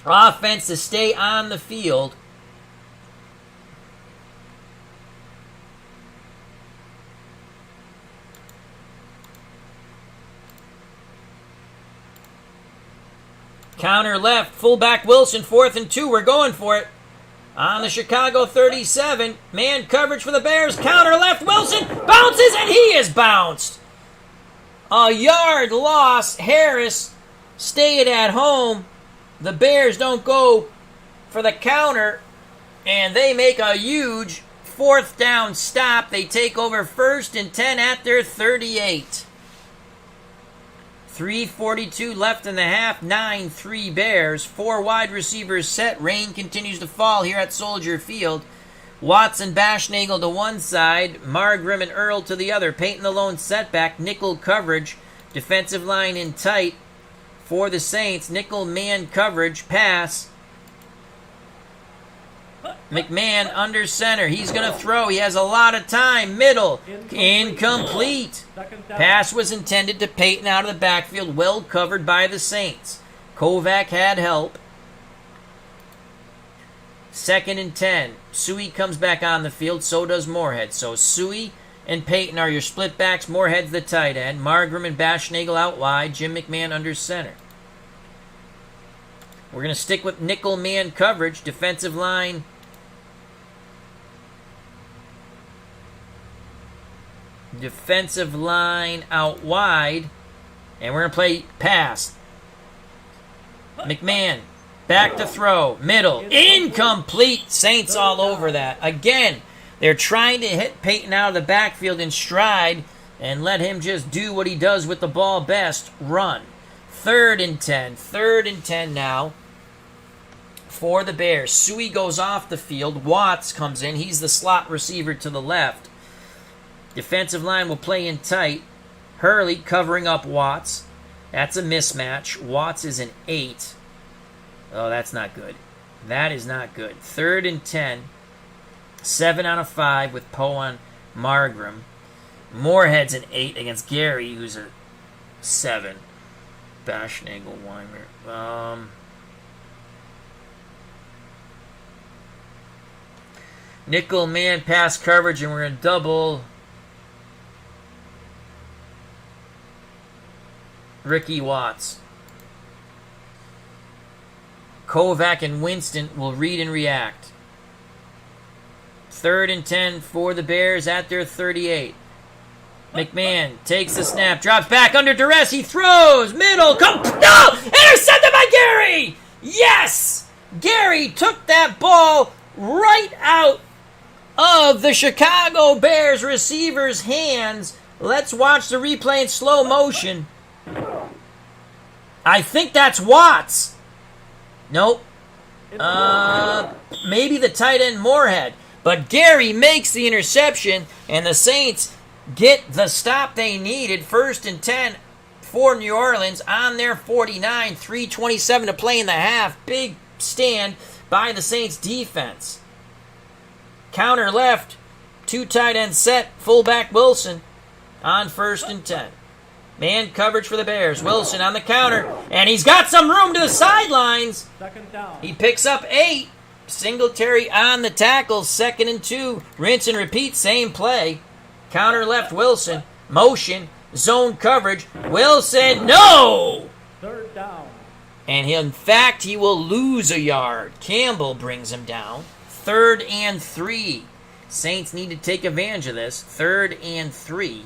S1: Offense to stay on the field. Counter left, fullback Wilson, 4th and 2. We're going for it. On the Chicago 37, man coverage for the Bears. Counter left, Wilson bounces, and he is bounced. A yard loss. Harris stayed at home. The Bears don't go for the counter, and they make a huge 4th down stop. They take over 1st and 10 at their 38. 3:42 left in the half. 9-3 Bears. 4 wide receivers set. Rain continues to fall here at Soldier Field. Watson, Bashnagel to one side. Margrim and Earl to the other. Peyton the lone setback. Nickel coverage. Defensive line in tight for the Saints. Nickel man coverage. Pass. McMahon under center. He's going to throw. He has a lot of time. Middle. Incomplete. Pass was intended to Peyton out of the backfield. Well covered by the Saints. Kovac had help. 2nd and 10. Suey comes back on the field. So does Moorhead. So Suey and Peyton are your split backs. Moorhead's the tight end. Margrim and Bashnagel out wide. Jim McMahon under center. We're going to stick with nickel man coverage. Defensive line. Defensive line out wide. And we're going to play pass. McMahon. Back to throw. Middle. Incomplete. Saints all over that. Again, they're trying to hit Peyton out of the backfield in stride and let him just do what he does with the ball best. Run. 3rd and 10. 3rd and 10 now for the Bears. Suey goes off the field. Watts comes in. He's the slot receiver to the left. Defensive line will play in tight. Hurley covering up Watts. That's a mismatch. Watts is an 8. Oh, that's not good. That is not good. 3rd and 10 7 out of 5 with Poe on Margram. Moorhead's an 8 against Gary, who's a 7. Bashnagel, Weimer. Nickel man pass coverage, and we're going to double Ricky Watts. Kovac and Winston will read and react. 3rd and 10 for the Bears at their 38. McMahon takes the snap, drops back under duress, he throws, middle, no! Intercepted by Gary! Yes! Gary took that ball right out of the Chicago Bears receiver's hands. Let's watch the replay in slow motion. I think that's Watts. Nope. Maybe the tight end Moorhead. But Gary makes the interception, and the Saints get the stop they needed. 1st and 10 for New Orleans on their 49. 3:27 to play in the half. Big stand by the Saints defense. Counter left. 2 tight end set. Fullback Wilson on 1st and 10. Man coverage for the Bears. Wilson on the counter. And he's got some room to the sidelines.
S2: 2nd down.
S1: He picks up 8. Singletary on the tackle. 2nd and 2. Rinse and repeat. Same play. Counter left Wilson. Motion. Zone coverage. Wilson. No!
S2: 3rd down.
S1: And in fact, he will lose a yard. Campbell brings him down. 3rd and 3. Saints need to take advantage of this. 3rd and 3.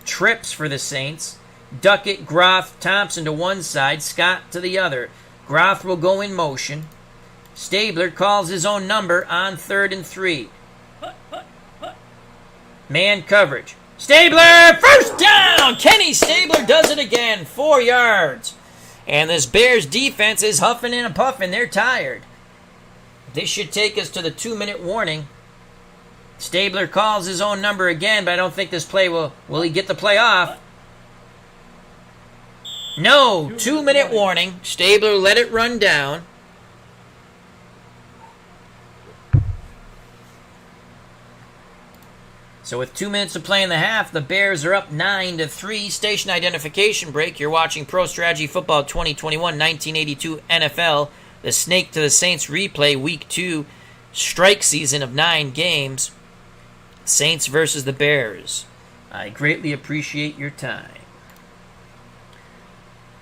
S1: Trips for the Saints. Duckett, Groff, Thompson to one side, Scott to the other. Groff will go in motion. Stabler calls his own number on 3rd and 3. Man coverage. Stabler, 1st down! Kenny Stabler does it again. 4 yards. And this Bears defense is huffing and puffing. They're tired. This should take us to the 2-minute warning. Stabler calls his own number again, but I don't think this play will he get the play off? No, 2-minute warning. Stabler let it run down. So with 2 minutes to play in the half, the Bears are up 9-3. Station identification break. You're watching Pro Strategy Football 2021, 1982 NFL. The Snake to the Saints replay, Week 2, strike season of 9 games. Saints versus the Bears. I greatly appreciate your time.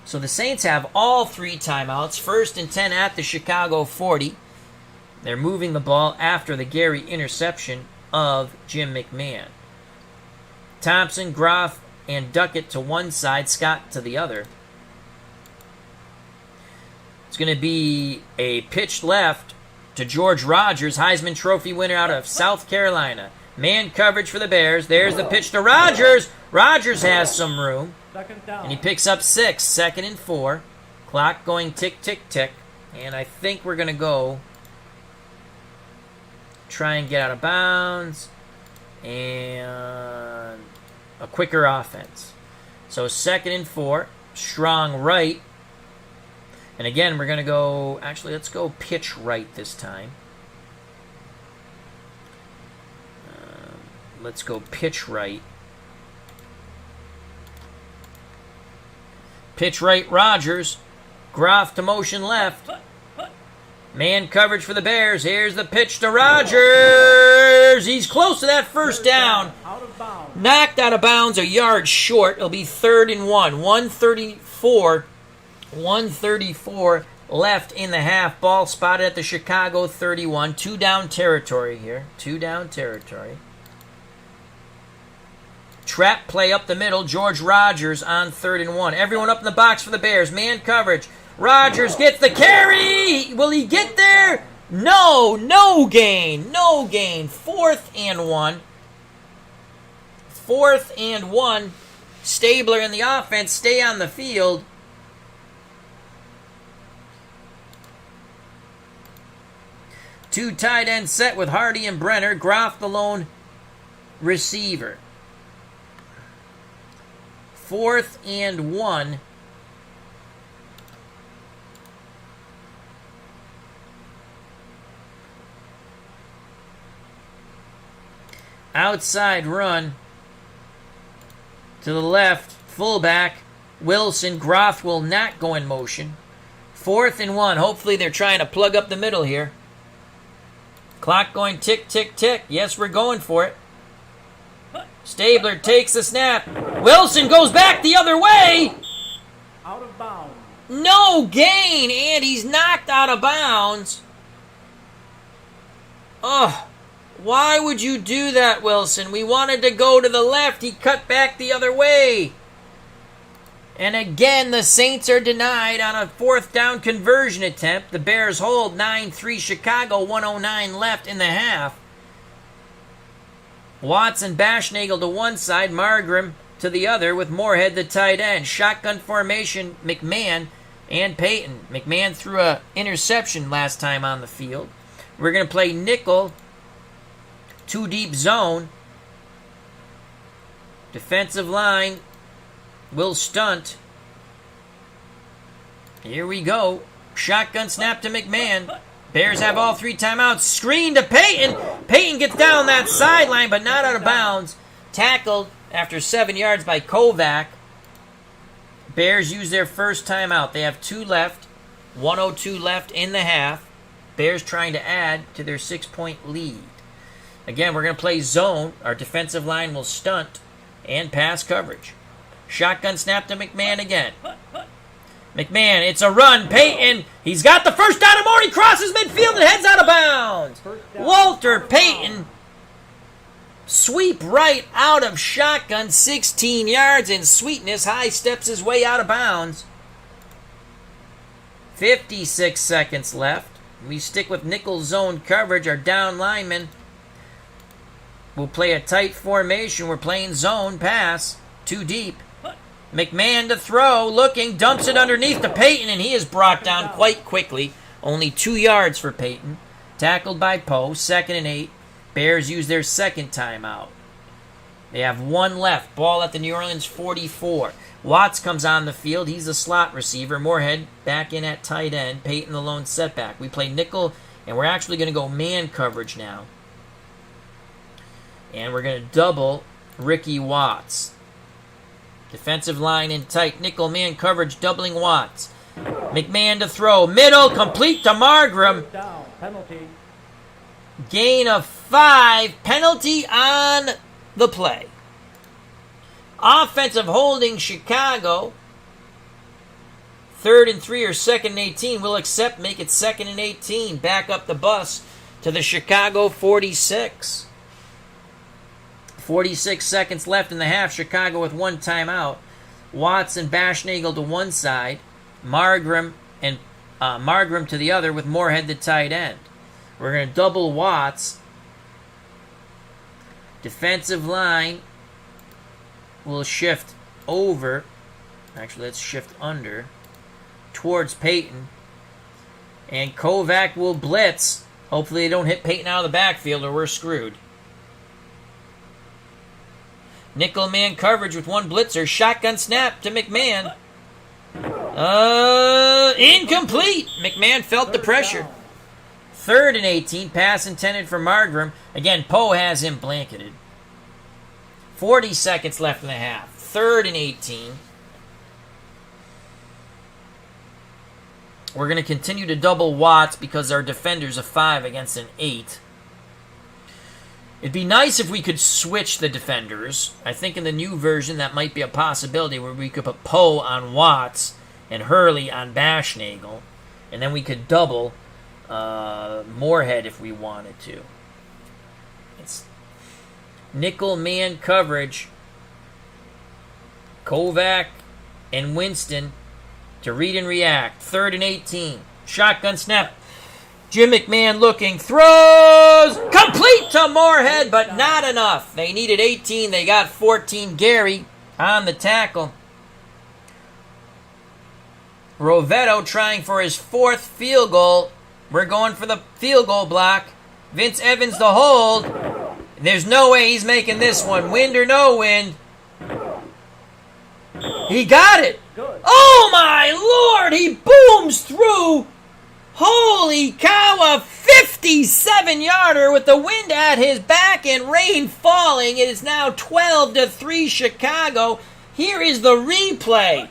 S1: So the Saints have all 3 timeouts. 1st and 10 at the Chicago 40. They're moving the ball after the Gary interception of Jim McMahon. Thompson, Groff, and Duckett to one side, Scott to the other. It's going to be a pitch left to George Rogers, Heisman Trophy winner out of South Carolina. Man coverage for the Bears. There's the pitch to Rogers. Rogers has some room.
S2: 2nd down.
S1: And he picks up 6. 2nd and 4. Clock going tick, tick, tick. And I think we're going to go try and get out of bounds and a quicker offense. So 2nd and 4. Strong right. And again, we're going to go, actually, let's go pitch right this time. Let's go pitch right. Pitch right, Rogers. Groff to motion left. Man coverage for the Bears. Here's the pitch to Rogers. He's close to that 1st down.
S2: Out of bounds.
S1: Knocked out of bounds a yard short. It'll be 3rd and 1. 134 left in the half. Ball spotted at the Chicago 31. 2 down territory here. 2 down territory. Trap play up the middle. George Rogers on 3rd and 1. Everyone up in the box for the Bears. Man coverage. Rogers gets the carry. Will he get there? No gain. No gain. 4th and 1. 4th and 1. Stabler and the offense stay on the field. Two tight end set with Hardy and Brenner. Groff the lone receiver. 4th and 1. outside run to the left. Fullback Wilson. Groff will not go in motion. 4th and 1. Hopefully they're trying to plug up the middle here. Clock going tick, tick, tick. Yes, we're going for it. Stabler takes the snap. Wilson goes back the other way.
S2: Out of bounds.
S1: No gain, and he's knocked out of bounds. Ugh. Why would you do that, Wilson? We wanted to go to the left. He cut back the other way. And again, the Saints are denied on a 4th down conversion attempt. The Bears hold 9-3 Chicago, 109 left in the half. Watts and Bashnagel to one side, Margram to the other with Moorhead the tight end. Shotgun formation, McMahon and Payton. McMahon threw an interception last time on the field. We're going to play nickel, 2 deep zone. Defensive line will stunt. Here we go. Shotgun snap to McMahon. Bears have all 3 timeouts. Screen to Payton. Payton gets down that sideline, but not out of bounds. Tackled after 7 yards by Kovac. Bears use their first timeout. They have 2 left. 1:02 left in the half. Bears trying to add to their 6-point lead. Again, we're going to play zone. Our defensive line will stunt and pass coverage. Shotgun snap to McMahon again. McMahon, it's a run. Payton, he's got the first down. He crosses midfield and heads out of bounds. Walter Payton, sweep right out of shotgun, 16 yards in sweetness. High steps his way out of bounds. 56 seconds left. We stick with nickel zone coverage. Our down linemen will play a tight formation. We're playing zone pass. 2 deep. McMahon to throw, looking, dumps it underneath to Payton, and he is brought down quite quickly. Only 2 yards for Payton. Tackled by Poe, 2nd and 8. Bears use their second timeout. They have 1 left. Ball at the New Orleans 44. Watts comes on the field. He's a slot receiver. Moorhead back in at tight end. Payton the lone setback. We play nickel, and we're actually going to go man coverage now. And we're going to double Ricky Watts. Defensive line in tight. Nickel man coverage, doubling Watts. McMahon to throw. Middle, complete to Margram.
S2: Down. Penalty.
S1: Gain of 5. Penalty on the play. Offensive holding Chicago. 3rd and 3 or 2nd and 18. We'll accept, make it 2nd and 18. Back up the bus to the Chicago 46. 46 seconds left in the half. Chicago with 1 timeout. Watts and Bashnagel to one side. Margram to the other with Moorhead the tight end. We're going to double Watts. Defensive line will shift over. Actually, let's shift under towards Payton. And Kovac will blitz. Hopefully they don't hit Payton out of the backfield or we're screwed. Nickel man coverage with 1 blitzer. Shotgun snap to McMahon. Incomplete. McMahon felt the pressure. 3rd and 18. Pass intended for Margram. Again, Poe has him blanketed. 40 seconds left in the half. 3rd and 18. We're going to continue to double Watts because our defender's a 5 against an 8. It'd be nice if we could switch the defenders. I think in the new version that might be a possibility where we could put Poe on Watts and Hurley on Bashnagel. And then we could double Moorhead if we wanted to. It's nickel man coverage. Kovac and Winston to read and react. 3rd and 18. Shotgun snap. Jim McMahon looking, throws, complete to Moorhead, but not enough. They needed 18, they got 14. Gary on the tackle. Rovetto trying for his 4th field goal. We're going for the field goal block. Vince Evans the hold. There's no way he's making this one, wind or no wind. He got it.
S2: Good.
S1: Oh my Lord, he booms through. Holy cow, a 50 57-yarder with the wind at his back and rain falling. It is now 12-3 Chicago. Here is the replay.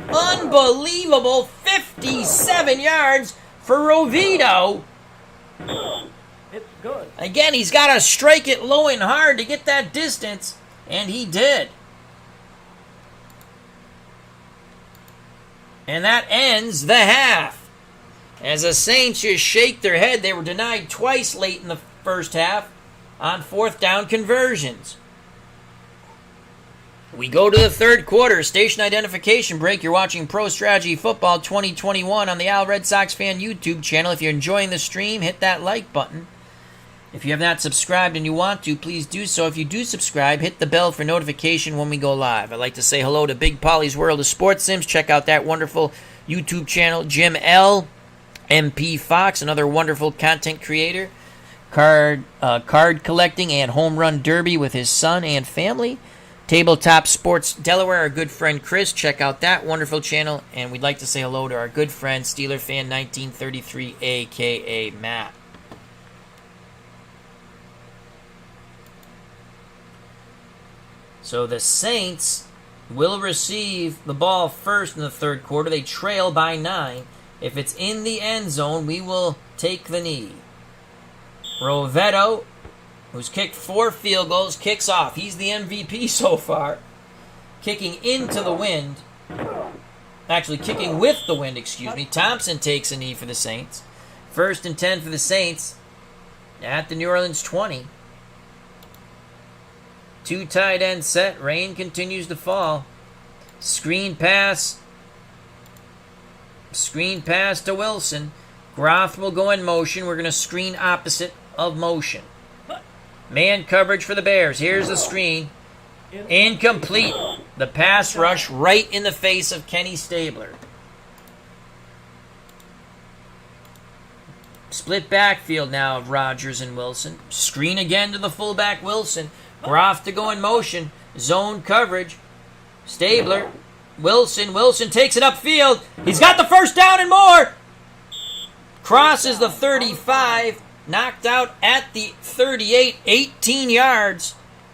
S1: Unbelievable 57 yards for Rovito.
S2: It's good.
S1: Again, he's got to strike it low and hard to get that distance, and he did. And that ends the half. As the Saints just shake their head, they were denied twice late in the first half on fourth down conversions. We go to the third quarter, station identification break. You're watching Pro Strategy Football 2021 on the Red Sox Fan YouTube channel. If you're enjoying the stream, hit that like button. If you have not subscribed and you want to, please do so. If you do subscribe, hit the bell for notification when we go live. I'd like to say hello to Big Polly's World of Sports Sims. Check out that wonderful YouTube channel. Jim L. MP Fox, another wonderful content creator. Card collecting and home run derby with his son and family. Tabletop Sports Delaware, our good friend Chris. Check out that wonderful channel. And we'd like to say hello to our good friend Steeler Fan 1933, a.k.a. Matt. So the Saints will receive the ball first in the third quarter. They trail by 9. If it's in the end zone, we will take the knee. Rovito, who's kicked 4 field goals, kicks off. He's the MVP so far. Kicking into the wind. Actually, kicking with the wind, excuse me. Thompson takes a knee for the Saints. 1st and 10 for the Saints at the New Orleans 20. 2 tight end set. Rain continues to fall. Screen pass. Screen pass to Wilson. Groff will go in motion. We're going to screen opposite of motion. Man coverage for the Bears. Here's the screen. Incomplete. The pass rush right in the face of Kenny Stabler. Split backfield now of Rodgers and Wilson. Screen again to the fullback Wilson. Groff to go in motion. Zone coverage. Stabler. Wilson. Wilson takes it upfield. He's got the first down and more. Crosses the 35. Knocked out at the 38. 18 yards.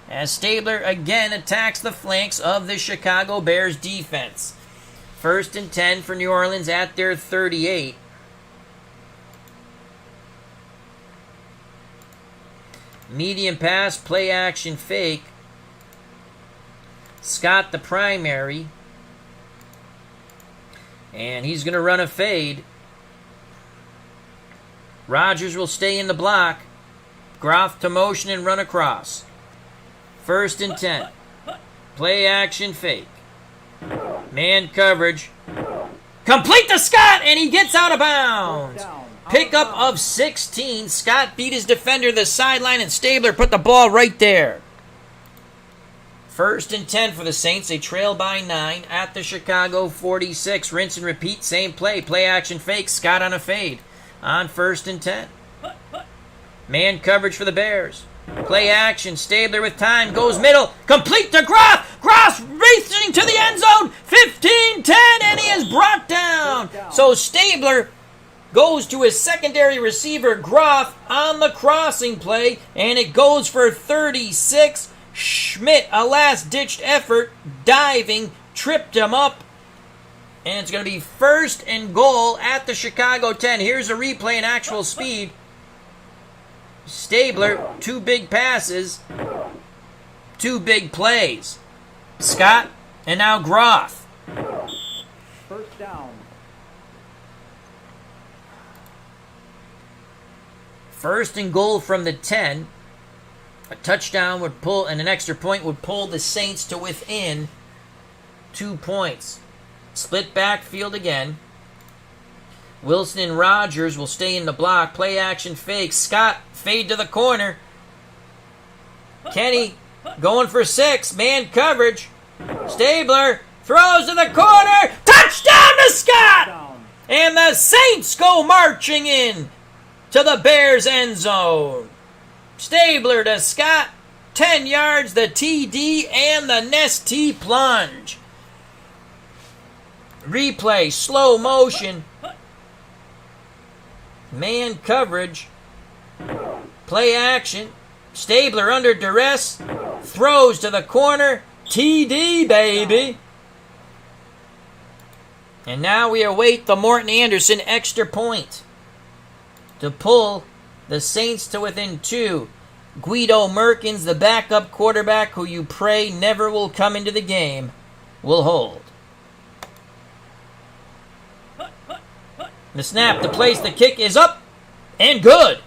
S1: As Stabler again attacks the flanks of the Chicago Bears defense. 1st and 10 for New Orleans at their 38. Medium pass, play action fake. Scott the primary. And he's going to run a fade. Rodgers will stay in the block. Groff to motion and run across. 1st and 10. Play action fake. Man coverage. Complete to Scott, and he gets out of bounds. Pickup of 16. Scott beat his defender to the sideline, and Stabler put the ball right there. 1st and 10 for the Saints. They trail by 9 at the Chicago 46. Rinse and repeat, same play. Play action fake. Scott on a fade. On 1st and 10. Man coverage for the Bears. Play action. Stabler with time. Goes middle. Complete to Groff. Groff racing to the end zone. 15-10, and he is brought down. So Stabler goes to his secondary receiver, Groff, on the crossing play, and it goes for 36. Schmidt, a last-ditched effort, diving, tripped him up, and it's going to be 1st and goal at the Chicago 10. Here's a replay in actual speed. Stabler, 2 big passes, 2 big plays. Scott, and now Groff.
S2: 1st down.
S1: 1st and goal from the 10. A touchdown would pull, and an extra point would pull the Saints to within 2 points. Split backfield again. Wilson and Rodgers will stay in the block. Play action fake. Scott, fade to the corner. Kenny going for 6. Man coverage. Stabler throws to the corner. Touchdown to Scott! And the Saints go marching in to the Bears end zone. Stabler to Scott. 10 yards, the TD, and the Nestea plunge. Replay, slow motion. Man coverage. Play action. Stabler under duress. Throws to the corner. TD, baby. And now we await the Morton Anderson extra point to pull the Saints to within 2. Guido Merkins, the backup quarterback who you pray never will come into the game, will hold. The snap, the place, the kick is up and good.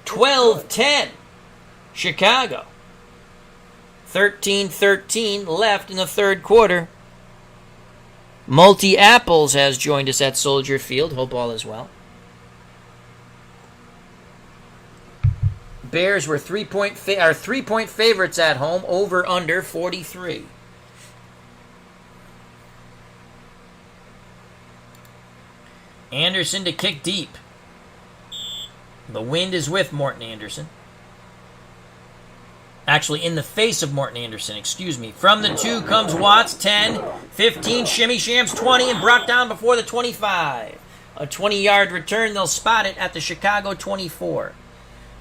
S1: 12-10, Chicago. 13-13 left in the third quarter. Multi Apples has joined us at Soldier Field. Hope all is well. Bears were 3-point favorites at home, over under 43. Anderson to kick deep. The wind is with Morton Anderson. Actually, in the face of Morton Anderson, excuse me. From the 2 comes Watts, 10, 15, shimmy shams, 20, and brought down before the 25. A 20-yard return, they'll spot it at the Chicago 24.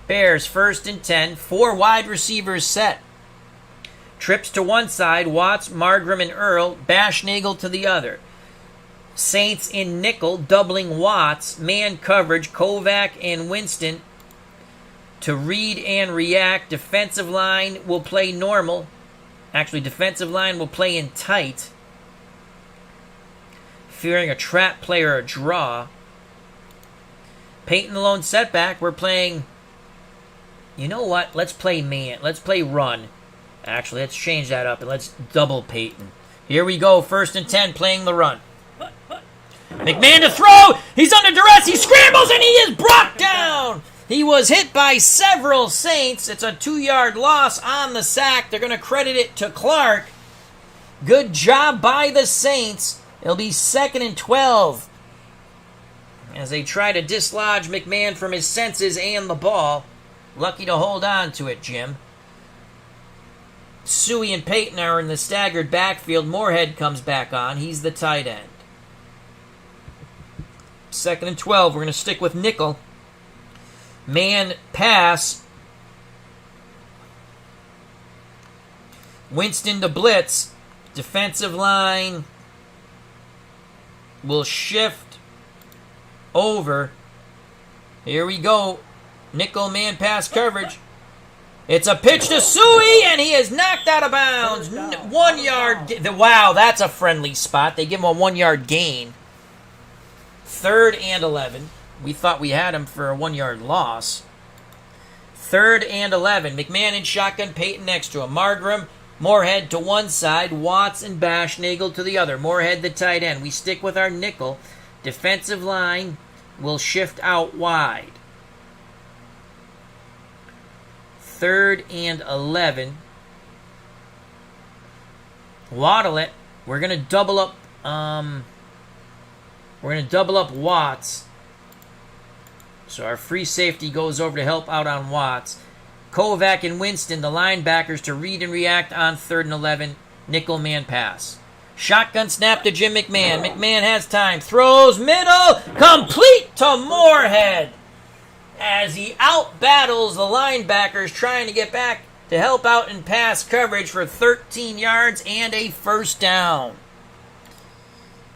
S1: Bears, 1st and 10, 4 wide receivers set. Trips to one side, Watts, Margram, and Earl, Bashnagel to the other. Saints in nickel, doubling Watts, man coverage, Kovac and Winston to read and react. Defensive line will play normal. Actually, defensive line will play in tight, fearing a trap play or a draw. Peyton the lone setback. We're playing, you know what? Let's play man. Let's play run. Actually, let's change that up and let's double Peyton. Here we go. 1st and 10, playing the run. McMahon to throw. He's under duress. He scrambles and he is brought down. He was hit by several Saints. It's a 2-yard loss on the sack. They're going to credit it to Clark. Good job by the Saints. It'll be 2nd and 12 as they try to dislodge McMahon from his senses and the ball. Lucky to hold on to it, Jim. Suey and Peyton are in the staggered backfield. Moorhead comes back on. He's the tight end. 2nd and 12. We're going to stick with nickel. Man pass. Winston to blitz. Defensive line will shift over. Here we go. Nickel man pass coverage. It's a pitch to Suey, and he is knocked out of bounds. 1 yard. Wow, that's a friendly spot. They give him a 1-yard gain. 3rd and 11. We thought we had him for a 1-yard loss. 3rd and 11. McMahon in shotgun, Peyton next to him. Margram, Moorhead to one side, Watts and Bashnagel to the other. Moorhead the tight end. We stick with our nickel. Defensive line will shift out wide. 3rd and 11. Waddle it. We're going to double up Watts. So our free safety goes over to help out on Watts. Kovac and Winston, the linebackers, to read and react on 3rd and 11. Nickel man pass. Shotgun snap to Jim McMahon. McMahon has time. Throws middle. Complete to Moorhead. As he out-battles the linebackers trying to get back to help out in pass coverage for 13 yards and a 1st down.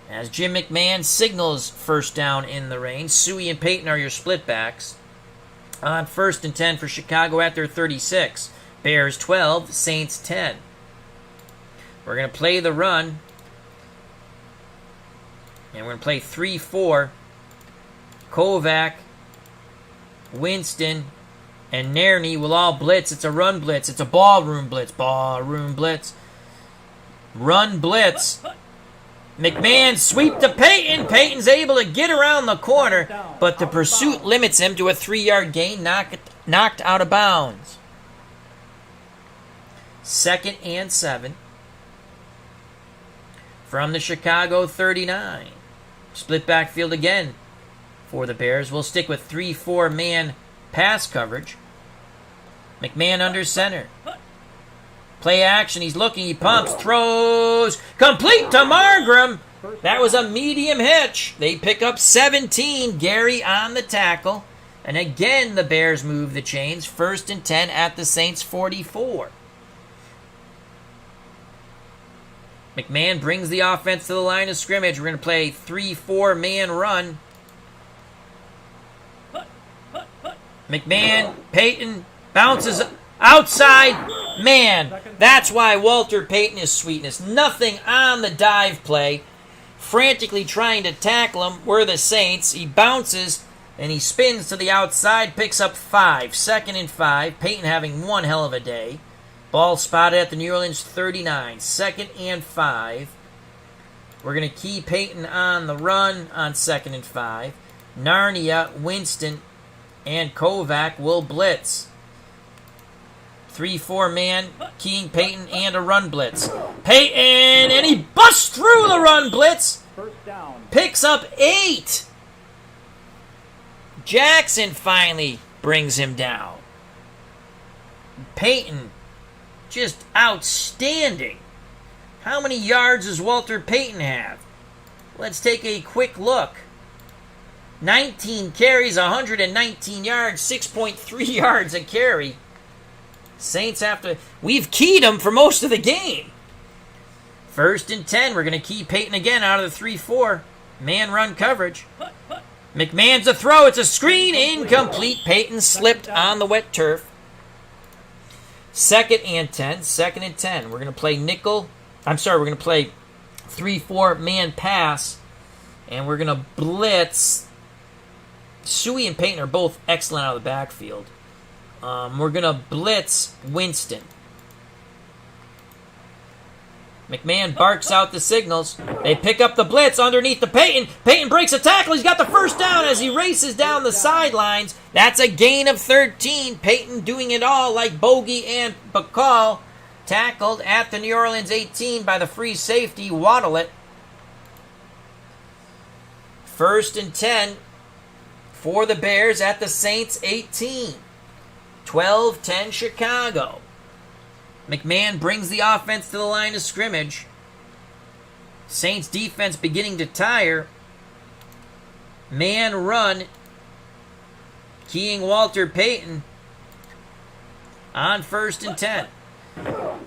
S1: As Jim McMahon signals 1st down in the rain. Suey and Peyton are your split backs. On 1st and 10 for Chicago at their 36. Bears 12, Saints 10. We're going to play the run. And we're going to play 3-4. Kovac, Winston, and Nairney will all blitz. It's a run blitz. It's a ballroom blitz. Ballroom blitz. Run blitz. McMahon sweep to Peyton. Peyton's able to get around the corner, but the pursuit limits him to a 3-yard gain, knocked out of bounds. 2nd and 7 from the Chicago 39. Split backfield again for the Bears. We'll stick with 3-4 man pass coverage. McMahon under center. Play action. He's looking. He pumps. Throws. Complete to Margram. That was a medium hitch. They pick up 17. Gary on the tackle. And again, the Bears move the chains. 1st and 10 at the Saints 44. McMahon brings the offense to the line of scrimmage. We're going to play 3-4 man run. McMahon, Payton, bounces outside. Man, that's why Walter Payton is sweetness. Nothing on the dive play. Frantically trying to tackle him were the Saints. He bounces and he spins to the outside, picks up 5. 2nd and 5. Payton having one hell of a day. Ball spotted at the New Orleans 39. 2nd and 5. We're going to key Payton on the run on 2nd and 5. Narnia, Winston, and Kovac will blitz. 3-4 man, keying Payton and a run blitz. Payton, and he busts through the run blitz.
S2: First down.
S1: Picks up 8. Jackson finally brings him down. Payton, just outstanding. How many yards does Walter Payton have? Let's take a quick look. 19 carries, 119 yards, 6.3 yards a carry. Saints have to... We've keyed him for most of the game. 1st and 10. We're going to key Payton again out of the 3-4. Man run coverage. McMahon's a throw. It's a screen. Incomplete. Payton slipped on the wet turf. 2nd and 10. 2nd and 10. We're going to play nickel. We're going to play 3-4 man pass. And we're going to blitz. Suey and Payton are both excellent out of the backfield. We're going to blitz Winston. McMahon barks out the signals. They pick up the blitz underneath the Payton. Payton breaks a tackle. He's got the first down as he races down the sidelines. That's a gain of 13. Payton doing it all like Bogey and Bacall. Tackled at the New Orleans 18 by the free safety, Waddle-it. 1st and 10 for the Bears at the Saints 18. 12-10 Chicago. McMahon brings the offense to the line of scrimmage. Saints defense beginning to tire. Man run. Keying Walter Payton on 1st and 10.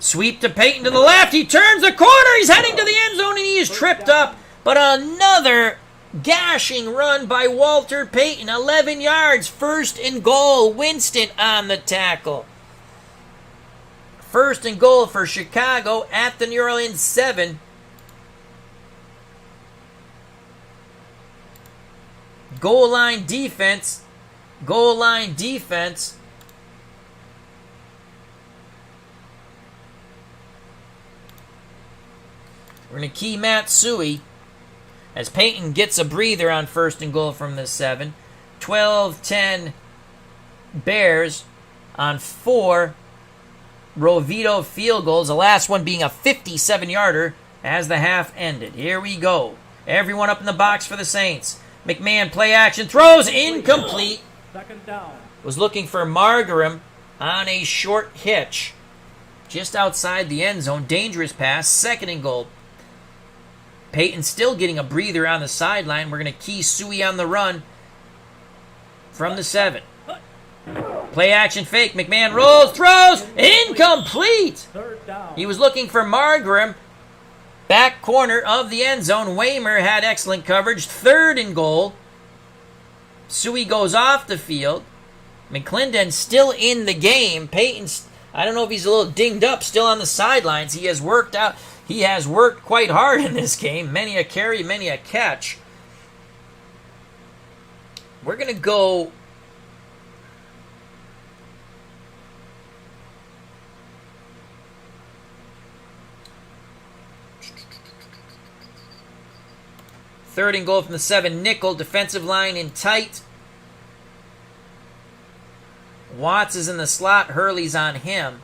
S1: Sweep to Payton to the left. He turns the corner. He's heading to the end zone and he is tripped up. But another gashing run by Walter Payton. 11 yards. 1st and goal. Winston on the tackle. 1st and goal for Chicago at the New Orleans 7. Goal line defense. Goal line defense. We're going to key Matt Suey as Payton gets a breather on 1st and goal from the 7. 12-10 Bears on 4 Rovito field goals, the last one being a 57-yarder as the half ended. Here we go. Everyone up in the box for the Saints. McMahon play action, throws incomplete.
S2: 2nd down.
S1: Was looking for Margaram on a short hitch just outside the end zone. Dangerous pass, 2nd and goal. Payton still getting a breather on the sideline. We're going to key Suey on the run from the 7. Play action fake. McMahon rolls, throws, incomplete.
S2: 3rd down.
S1: He was looking for Margaram. Back corner of the end zone. Waymer had excellent coverage. 3rd and goal. Suey goes off the field. McClendon still in the game. Payton's, I don't know if he's a little dinged up, still on the sidelines. He has worked out. He has worked quite hard in this game. Many a carry, many a catch. We're going to go... Third and goal from the 7. Nickel, defensive line in tight. Watts is in the slot. Hurley's on him.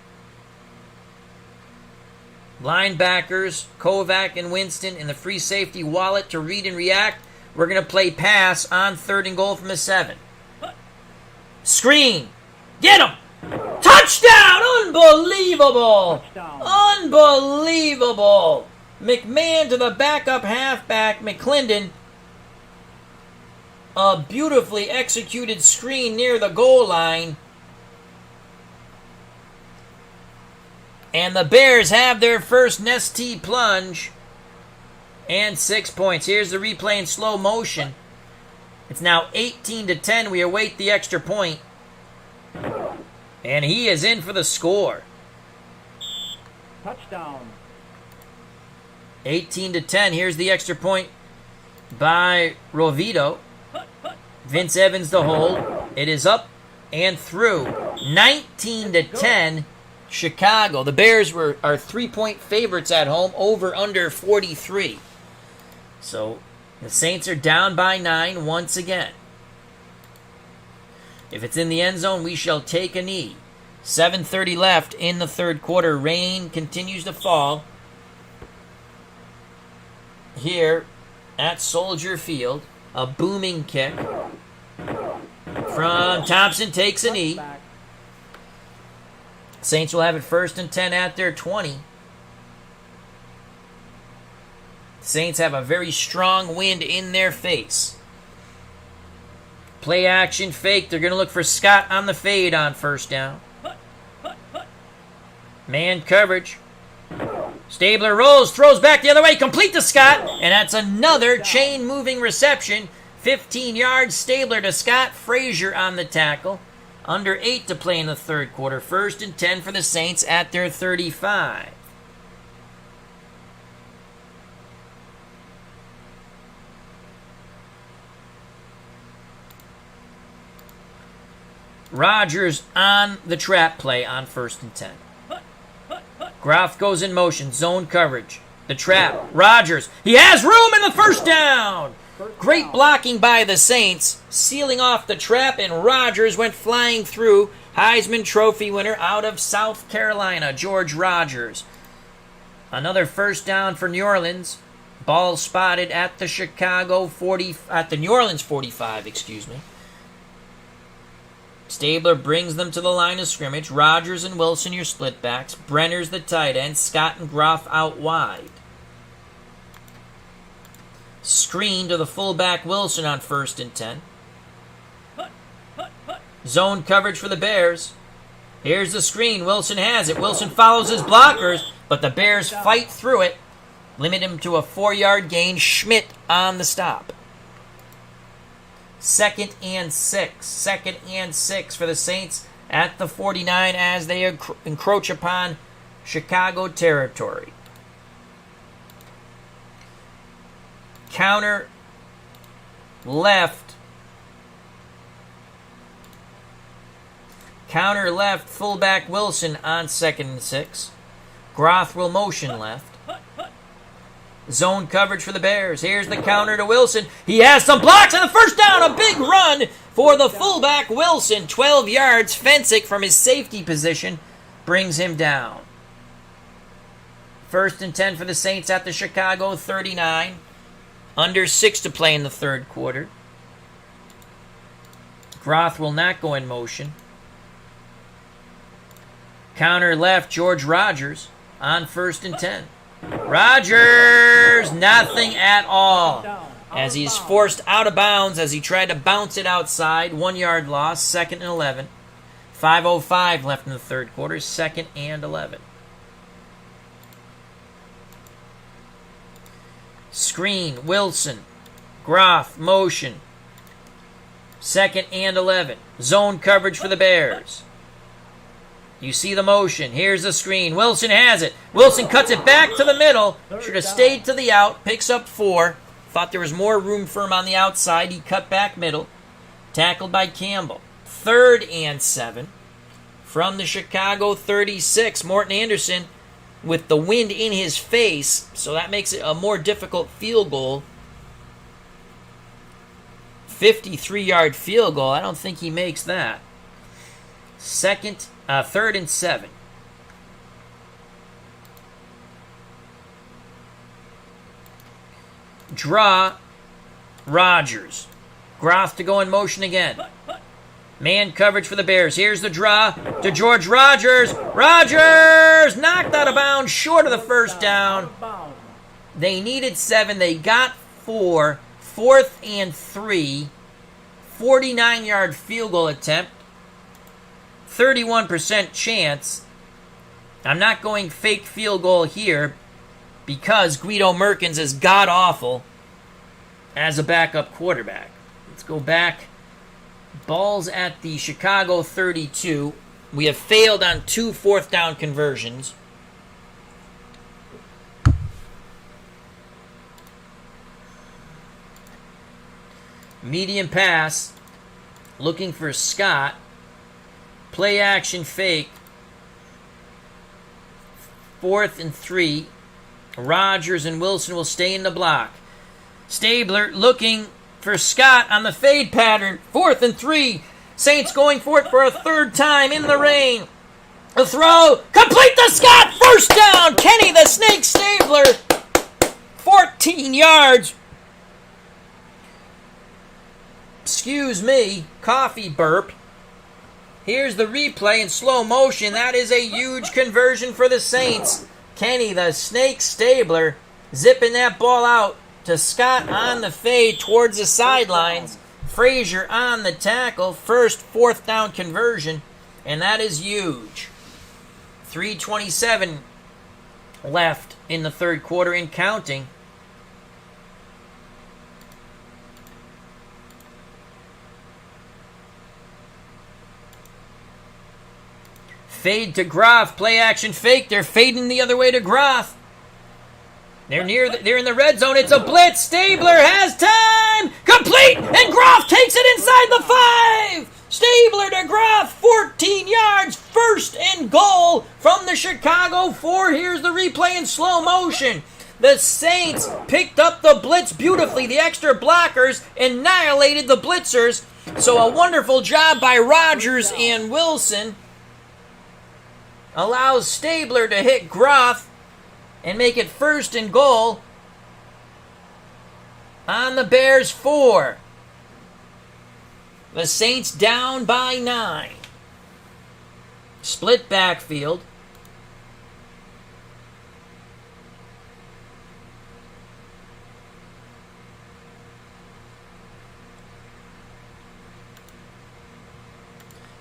S1: Linebackers, Kovac and Winston in the free safety wallet to read and react. We're going to play pass on 3rd and goal from the 7. Screen. Get him. Touchdown. Unbelievable.
S2: Touchdown.
S1: Unbelievable. McMahon to the backup halfback, McClendon. A beautifully executed screen near the goal line. And the Bears have their first Nestea plunge. And 6 points. Here's the replay in slow motion. It's now 18-10. We await the extra point. And he is in for the score.
S2: Touchdown.
S1: 18-10. Here's the extra point by Rovito. Vince Evans the hold. It is up and through. 19-10. Chicago. The Bears are 3-point favorites at home, over under 43. So the Saints are down by 9 once again. If it's in the end zone, we shall take a knee. 7:30 left in the third quarter. Rain continues to fall here at Soldier Field. A booming kick from Thompson, takes a knee. Saints will have it 1st and 10 at their 20. Saints have a very strong wind in their face. Play action fake. They're going to look for Scott on the fade on 1st down. Man coverage. Stabler rolls, throws back the other way, complete to Scott, and that's another chain-moving reception. 15 yards, Stabler to Scott. Frazier on the tackle. Under 8 to play in the third quarter. 1st and 10 for the Saints at their 35. Rodgers on the trap play on 1st and 10. Groff goes in motion, zone coverage. The trap, Rodgers. He has room in the 1st down. Great blocking by the Saints, sealing off the trap, and Rodgers went flying through. Heisman Trophy winner out of South Carolina, George Rodgers. Another 1st down for New Orleans. Ball spotted at the New Orleans 45, excuse me. Stabler brings them to the line of scrimmage. Rodgers and Wilson, your split backs. Brenner's the tight end. Scott and Groff out wide. Screen to the fullback Wilson on 1st and 10. Zone coverage for the Bears. Here's the screen. Wilson has it. Wilson follows his blockers, but the Bears fight through it. Limit him to a 4-yard gain. Schmidt on the stop. 2nd and 6. 2nd and 6 for the Saints at the 49 as they encroach upon Chicago territory. Counter left. Counter left, fullback Wilson on 2nd and 6. Groff will motion left. Zone coverage for the Bears. Here's the counter to Wilson. He has some blocks on the 1st down. A big run for the fullback Wilson. 12 yards. Fensick from his safety position brings him down. 1st and 10 for the Saints at the Chicago 39. Under 6 to play in the third quarter. Groff will not go in motion. Counter left, George Rodgers on 1st and 10. Rodgers, nothing at all. As he's forced out of bounds as he tried to bounce it outside. 1-yard loss, 2nd and 11. 5:05 left in the third quarter, 2nd and 11. Screen, Wilson. Groff, motion. 2nd and 11. Zone coverage for the Bears. You see the motion. Here's the screen. Wilson has it. Wilson cuts it back to the middle. Should have stayed to the out. Picks up 4. Thought there was more room for him on the outside. He cut back middle. Tackled by Campbell. 3rd and 7. From the Chicago 36. Morton Anderson with the wind in his face. So that makes it a more difficult field goal. 53-yard field goal. I don't think he makes that. 3rd and 7. Draw, Rodgers. Groff to go in motion again. Man coverage for the Bears. Here's the draw to George Rodgers. Rodgers knocked out of bounds, short of the 1st down. They needed 7. They got 4. 4th and 3. 49-yard field goal attempt. 31% chance. I'm not going fake field goal here because Guido Merkins is god-awful as a backup quarterback. Let's go back. Ball's at the Chicago 32. We have failed on 2 fourth down conversions. Medium pass. Looking for Scott. Play action fake. 4th and 3. Rodgers and Wilson will stay in the block. Stabler looking for Scott on the fade pattern. 4th and 3. Saints going for it for a 3rd time in the rain. The throw. Complete to Scott. First down. Kenny the Snake Stabler. 14 yards. Excuse me. Coffee burp. Here's the replay in slow motion. That is a huge conversion for the Saints. Kenny the Snake Stabler zipping that ball out to Scott on the fade towards the sidelines. Frazier on the tackle. First 4th down conversion. And that is huge. 3:27 left in the 3rd quarter and counting. Fade to Groff. Play action fake. They're fading the other way to Groff. They're in the red zone. It's a blitz. Stabler has time. Complete. And Groff takes it inside the 5. Stabler to Groff. 14 yards. 1st and goal from the Chicago 4. Here's the replay in slow motion. The Saints picked up the blitz beautifully. The extra blockers annihilated the blitzers. So a wonderful job by Rodgers and Wilson. Allows Stabler to hit Groff and make it 1st and goal on the Bears 4. The Saints down by 9. Split backfield.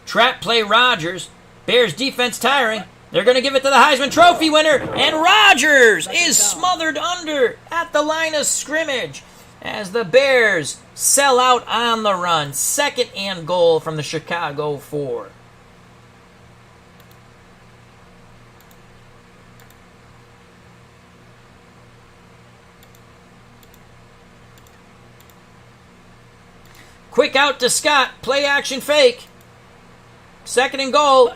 S1: Trap play Rodgers. Bears defense tiring. They're going to give it to the Heisman Trophy winner. And Rodgers is smothered under at the line of scrimmage as the Bears sell out on the run. 2nd and goal from the Chicago 4. Quick out to Scott. Play action fake. 2nd and goal.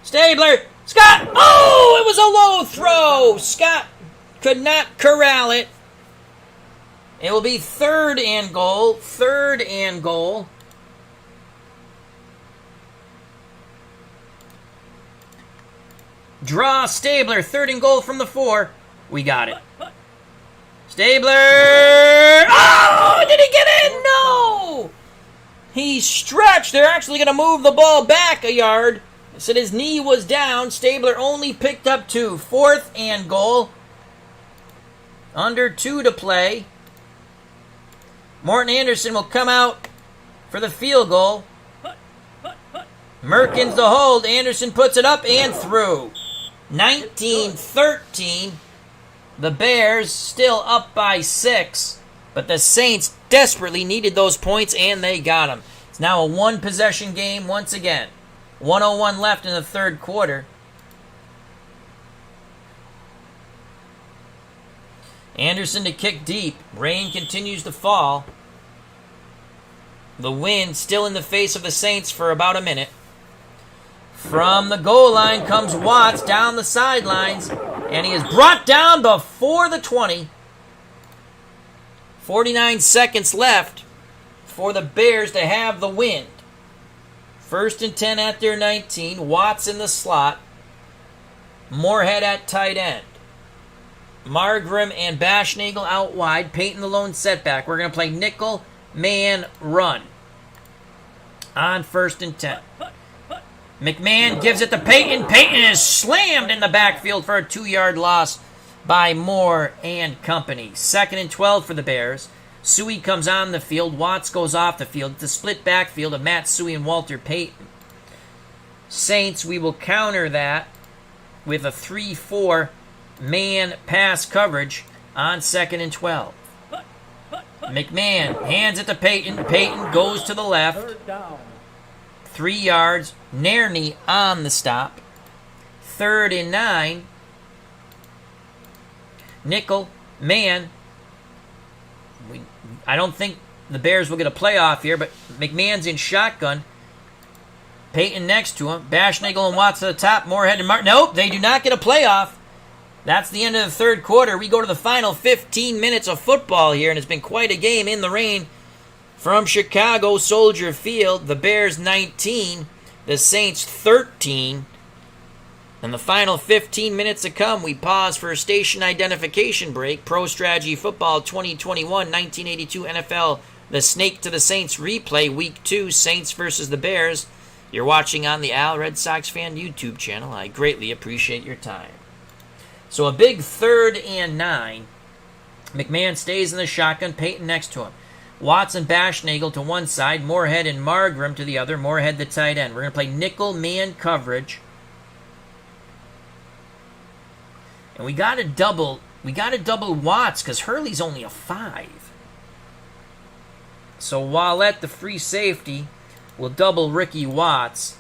S1: Stabler. Scott. Oh, it was a low throw. Scott could not corral it. It will be 3rd and goal. 3rd and goal. Draw Stabler. 3rd and goal from the 4. We got it. Stabler. Oh, did he get in? No. He stretched. They're actually going to move the ball back a yard. Said his knee was down. Stabler only picked up 2. 4th and goal. Under 2 to play. Morton Anderson will come out for the field goal. Merkins the hold. Anderson puts it up and through. 19-13. The Bears still up by 6. But the Saints desperately needed those points, and they got them. It's now a 1-possession game once again. 1:01 left in the 3rd quarter. Anderson to kick deep. Rain continues to fall. The wind still in the face of the Saints for about a minute. From the goal line comes Watts down the sidelines, and he is brought down before the 20. 49 seconds left for the Bears to have the wind. 1st and 10 at their 19. Watts in the slot. Moorhead at tight end. Margrim and Bashnagel out wide. Peyton the lone setback. We're going to play nickel, man, run. On 1st and 10. McMahon gives it to Peyton. Peyton is slammed in the backfield for a 2-yard loss by Moore and company. 2nd and 12 for the Bears. Suey comes on the field. Watts goes off the field. It's a split backfield of Matt Suey and Walter Payton. Saints, we will counter that with a 3-4 man pass coverage on 2nd and 12. McMahon hands it to Payton. Payton goes to the left.
S2: Third down.
S1: 3 yards. Nairney on the stop. 3rd and 9. Nickel, man. I don't think the Bears will get a playoff here, but McMahon's in shotgun. Payton next to him. Bashnagel and Watts at the top. Moorhead and Martin. Nope, they do not get a playoff. That's the end of the third quarter. We go to the final 15 minutes of football here, and it's been quite a game in the rain from Chicago Soldier Field. The Bears 19, the Saints 13. In the final 15 minutes to come, we pause for a station identification break. Pro Strategy Football 2021, 1982 NFL, the Snake to the Saints replay, Week 2, Saints versus the Bears. You're watching on the Al Red Sox Fan YouTube channel. I greatly appreciate your time. So a big 3rd and 9. McMahon stays in the shotgun, Payton next to him. Watts and Bashnagel to one side, Moorhead and Margram to the other. Moorhead the tight end. We're going to play nickel man coverage. And we got to double Watts because Hurley's only a 5. So Wallette, the free safety, will double Ricky Watts.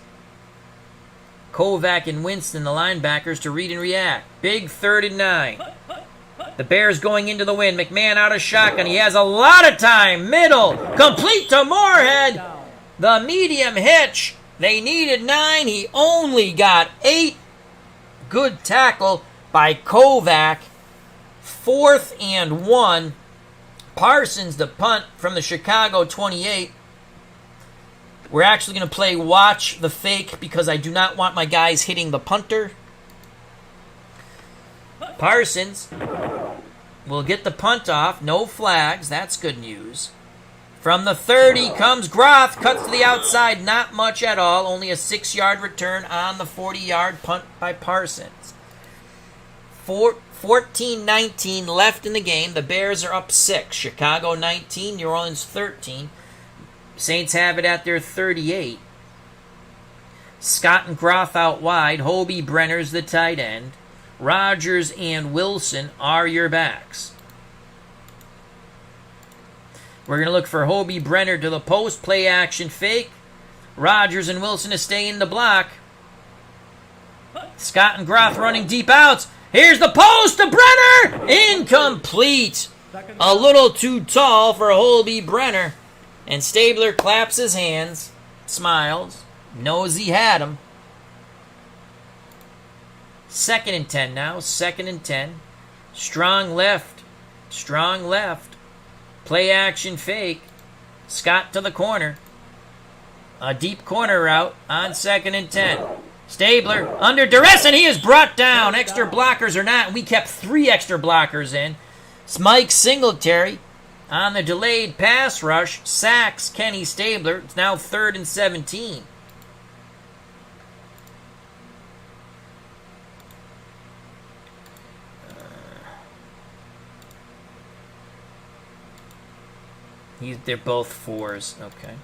S1: Kovac and Winston, the linebackers, to read and react. Big 3rd and 9. The Bears going into the wind. McMahon out of shotgun. He has a lot of time. Middle. Complete to Moorhead. The medium hitch. They needed 9. He only got 8. Good tackle by Kovac. 4th and 1. Parsons, the punt from the Chicago 28. We're actually going to play watch the fake because I do not want my guys hitting the punter. Parsons will get the punt off. No flags. That's good news. From the 30 comes Groth. Cuts to the outside. Not much at all. Only a 6-yard return on the 40-yard punt by Parsons. 14-19 left in the game. The Bears are up 6. Chicago 19. New Orleans 13. Saints have it at their 38. Scott and Groth out wide. Hobie Brenner's the tight end. Rogers and Wilson are your backs. We're going to look for Hobie Brenner to the post. Play action fake. Rogers and Wilson to stay in the block. Scott and Groth running deep outs. Here's the post to Brenner. Incomplete. A little too tall for Hobie Brenner. And Stabler claps his hands, smiles, knows he had him. 2nd and 10 now. 2nd and 10. Strong left. Strong left. Play action fake. Scott to the corner. A deep corner route on 2nd and 10. Stabler under duress, and he is brought down. Extra blockers or not, we kept 3 extra blockers in. It's Mike Singletary on the delayed pass rush. Sacks Kenny Stabler. It's now 3rd and 17. They're both 4s. Okay.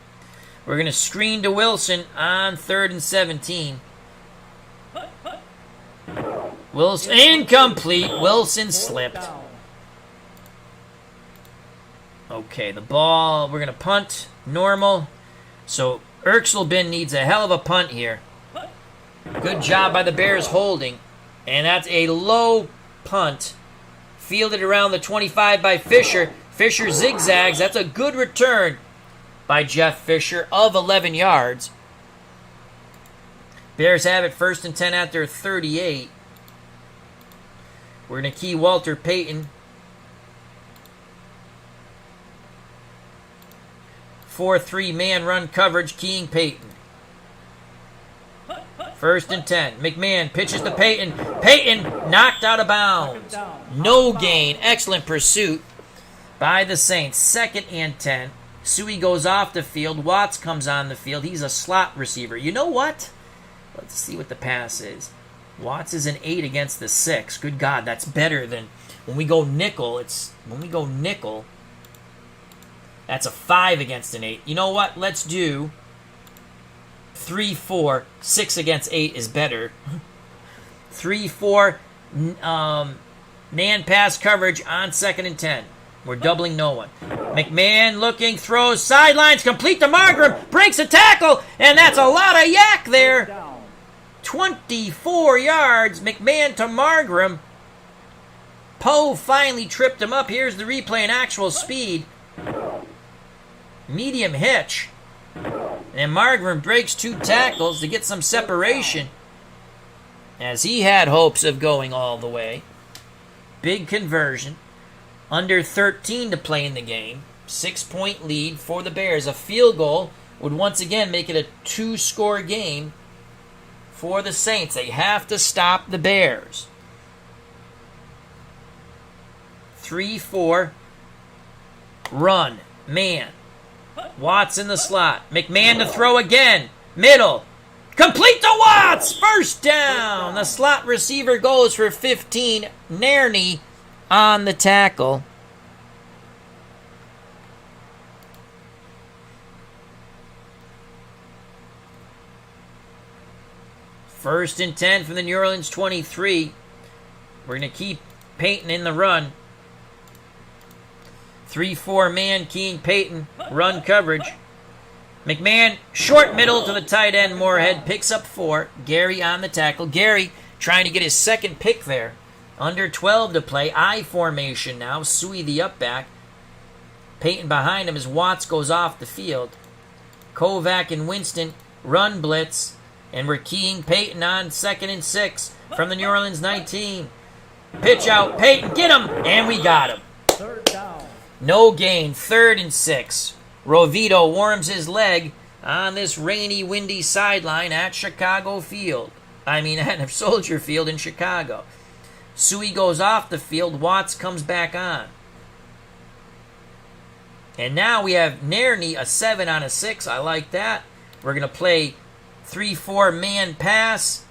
S1: We're going to screen to Wilson on 3rd and 17. Wilson, incomplete. Wilson slipped. Okay, the ball, we're going to punt. Normal. So Erxelbin needs a hell of a punt here. Good job by the Bears holding. And that's a low punt. Fielded around the 25 by Fisher. Fisher zigzags. That's a good return by Jeff Fisher of 11 yards. Bears have it 1st and 10 at their 38. We're going to key Walter Payton. 4-3 man run coverage, keying Payton. 1st and 10. McMahon pitches to Payton. Payton knocked out of bounds. No gain. Excellent pursuit by the Saints. 2nd and 10. Suey goes off the field. Watts comes on the field. He's a slot receiver. You know what? Let's see what the pass is. Watts is an 8 against the 6. Good God, that's better than when we go nickel. That's a 5 against an 8. You know what? Let's do 3, 4. 6 against 8 is better. 3, 4. Man pass coverage on 2nd and 10. We're doubling no one. McMahon looking, throws, sidelines, complete to Margram, breaks a tackle, and that's a lot of yak there. 24 yards, McMahon to Margram. Poe finally tripped him up. Here's the replay in actual speed. Medium hitch. And Margram breaks 2 tackles to get some separation, as he had hopes of going all the way. Big conversion. Under 13 to play in the game. 6-point lead for the Bears. A field goal would once again make it a 2-score game for the Saints. They have to stop the Bears. 3, 4. Run. Man. Watts in the slot. McMahon to throw again. Middle. Complete to Watts. First down. The slot receiver goes for 15. Nairney on the tackle. First and 10 from the New Orleans 23. We're going to keep Payton in the run. 3-4 man, King Payton. Run coverage. McMahon, short middle to the tight end. Moorhead picks up 4. Gary on the tackle. Gary trying to get his second pick there. Under 12 to play. I formation now. Suey the up back. Payton behind him as Watts goes off the field. Kovac and Winston run blitz. And we're keying Payton on 2nd and 6 from the New Orleans 19. Pitch out. Payton, get him. And we got him.
S2: Third down.
S1: No gain. 3rd and 6. Rovito warms his leg on this rainy, windy sideline at Soldier Field in Chicago. Suey goes off the field. Watts comes back on. And now we have Nairney, a 7 on a 6. I like that. We're going to play 3-4 man pass.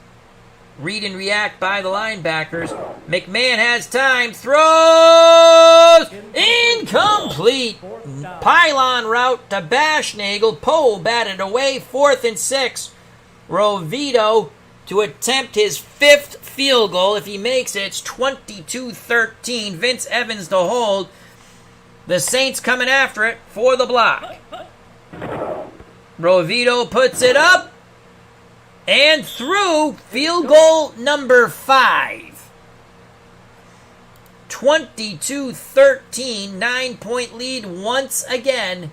S1: Read and react by the linebackers. McMahon has time. Throws! Incomplete. Pylon route to Bashnagel. Poe batted away. 4th and 6. Rovito to attempt his 5th field goal. If he makes it, it's 22-13. Vince Evans to hold. The Saints coming after it for the block. Rovito puts it up and through. Field goal number 5. 22-13. 9-point lead once again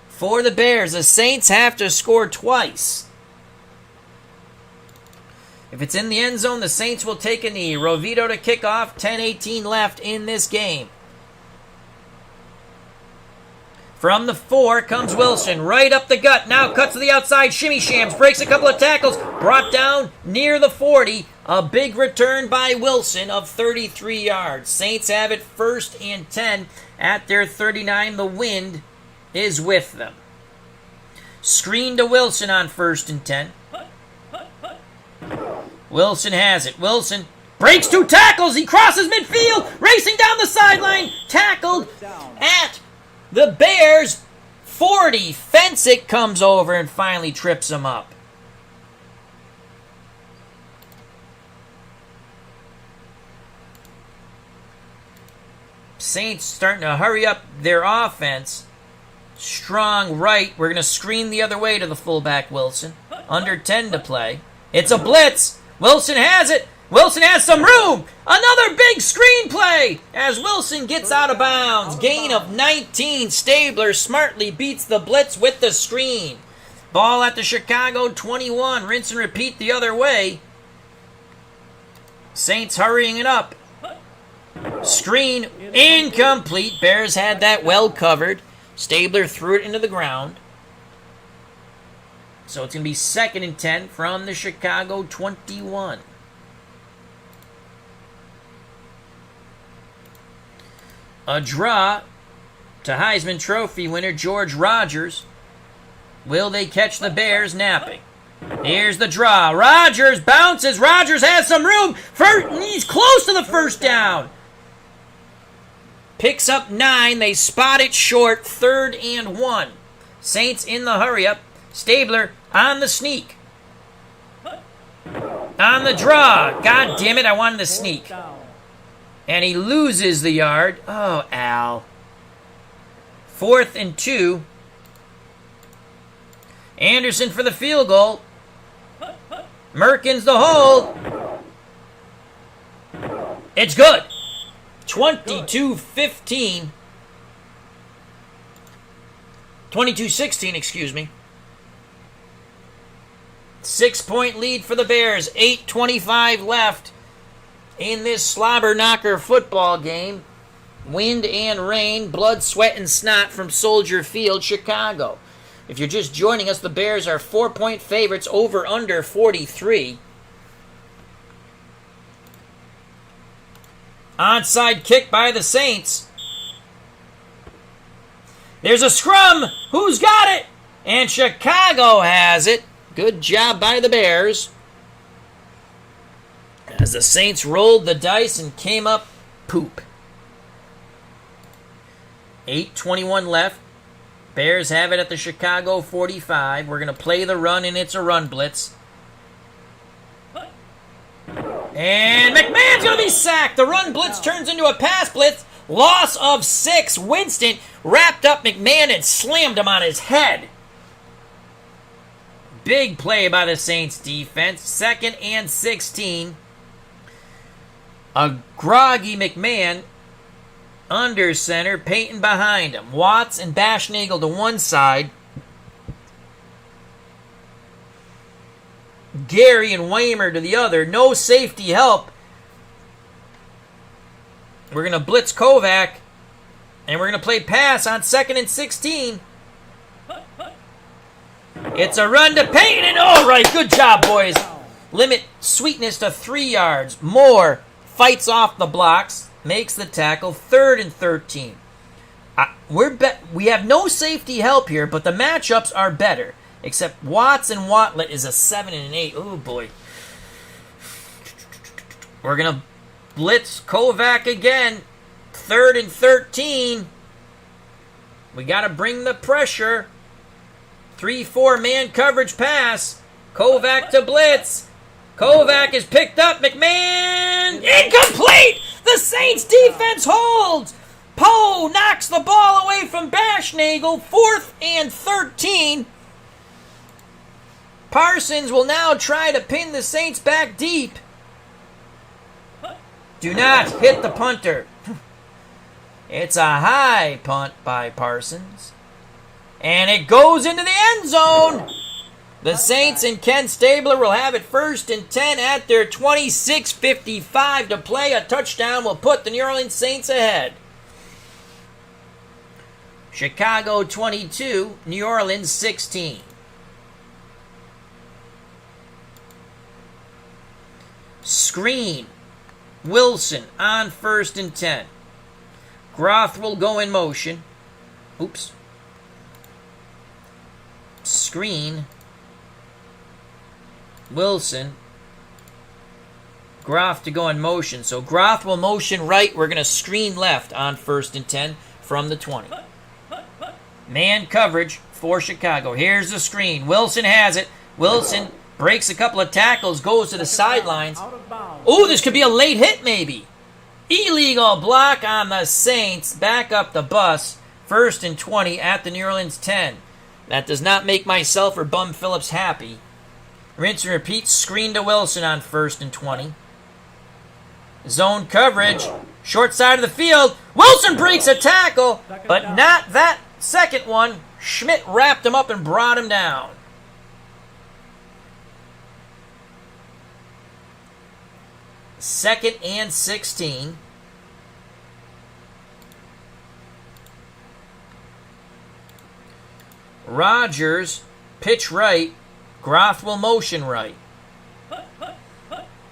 S1: for the Bears. The Saints have to score twice. If it's in the end zone, the Saints will take a knee. Rovito to kick off. 10-18 left in this game. From the 4 comes Wilson. Right up the gut. Now cuts to the outside. Shimmy shams. Breaks a couple of tackles. Brought down near the 40. A big return by Wilson of 33 yards. Saints have it 1st and 10 at their 39. The wind is with them. Screen to Wilson on 1st and 10. Wilson has it. Wilson breaks 2 tackles. He crosses midfield. Racing down the sideline. Tackled at the Bears' 40. Fensick comes over and finally trips him up. Saints starting to hurry up their offense. Strong right. We're going to screen the other way to the fullback Wilson. Under 10 to play. It's a blitz. Wilson has it. Wilson has some room. Another big screenplay as Wilson gets out of bounds. Gain of 19. Stabler smartly beats the blitz with the screen. Ball at the Chicago 21. Rinse and repeat the other way. Saints hurrying it up. Screen incomplete. Bears had that well covered. Stabler threw it into the ground. So it's going to be 2nd and 10 from the Chicago 21. A draw to Heisman Trophy winner George Rogers. Will they catch the Bears napping? Here's the draw. Rogers bounces. Rogers has some room. He's close to the 1st down. Picks up 9. They spot it short. 3rd and 1. Saints in the hurry-up. Stabler on the sneak. On the draw. God damn it, I wanted the sneak. And he loses the yard. Oh, Al. 4th and 2. Anderson for the field goal. Merkins the hold. It's good. 22-15. 22-16, excuse me. 6-point lead for the Bears. 8:25 left in this slobber knocker football game. Wind and rain, blood, sweat, and snot from Soldier Field, Chicago. If you're just joining us, the Bears are 4-point favorites, over under 43. Onside kick by the Saints. There's a scrum. Who's got it? And Chicago has it. Good job by the Bears. As the Saints rolled the dice and came up poop. 8:21 left. Bears have it at the Chicago 45. We're going to play the run, and it's a run blitz. And McMahon's going to be sacked. The run blitz turns into a pass blitz. Loss of 6. Winston wrapped up McMahon and slammed him on his head. Big play by the Saints defense. 2nd and 16. A groggy McMahon under center, Peyton behind him. Watts and Bashnagel to one side. Gary and Waymer to the other. No safety help. We're going to blitz Kovac. And we're going to play pass on 2nd and 16. It's a run to Peyton. And all right, good job, boys. Limit sweetness to 3 yards. Moore fights off the blocks. Makes the tackle. 3rd and 13. We have no safety help here, but the matchups are better. Except Watts and Watlett is a 7 and an 8. Oh, boy. We're going to blitz Kovac again. 3rd and 13. We got to bring the pressure. 3-4 man coverage pass. Kovac to blitz. Kovac is picked up. McMahon. Incomplete! The Saints defense holds. Poe knocks the ball away from Bashnagel. 4th and 13. Parsons will now try to pin the Saints back deep. Do not hit the punter. It's a high punt by Parsons. And it goes into the end zone. The Saints and Ken Stabler will have it 1st and 10 at their 26:55 to play. A touchdown will put the New Orleans Saints ahead. Chicago 22, New Orleans 16. Screen. Wilson on 1st and 10. Groth will go in motion. Oops. Screen. Wilson. Groth to go in motion. So Groth will motion right. We're going to screen left on 1st and 10 from the 20. Man coverage for Chicago. Here's the screen. Wilson has it. Wilson breaks a couple of tackles, goes to the sidelines. Oh, this could be a late hit maybe. Illegal block on the Saints. Back up the bus. 1st and 20 at the New Orleans 10. That does not make myself or Bum Phillips happy. Rinse and repeat. Screen to Wilson on 1st and 20. Zone coverage. Short side of the field. Wilson breaks a tackle, but not that second one. Schmidt wrapped him up and brought him down. Second and 16. Rodgers, pitch right. Groth will motion right.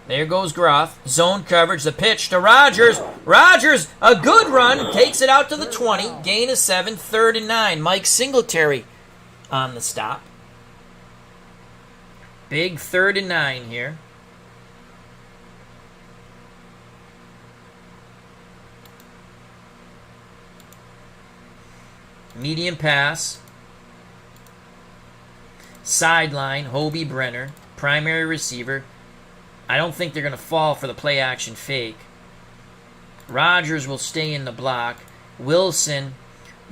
S1: There goes Groth. Zone coverage. The pitch to Rodgers. Rodgers, a good run. Takes it out to the 20. Gain of 7. 3rd and 9. Mike Singletary on the stop. Big 3rd and 9 here. Medium pass. Sideline, Hobie Brenner. Primary receiver. I don't think they're going to fall for the play action fake. Rogers will stay in the block. Wilson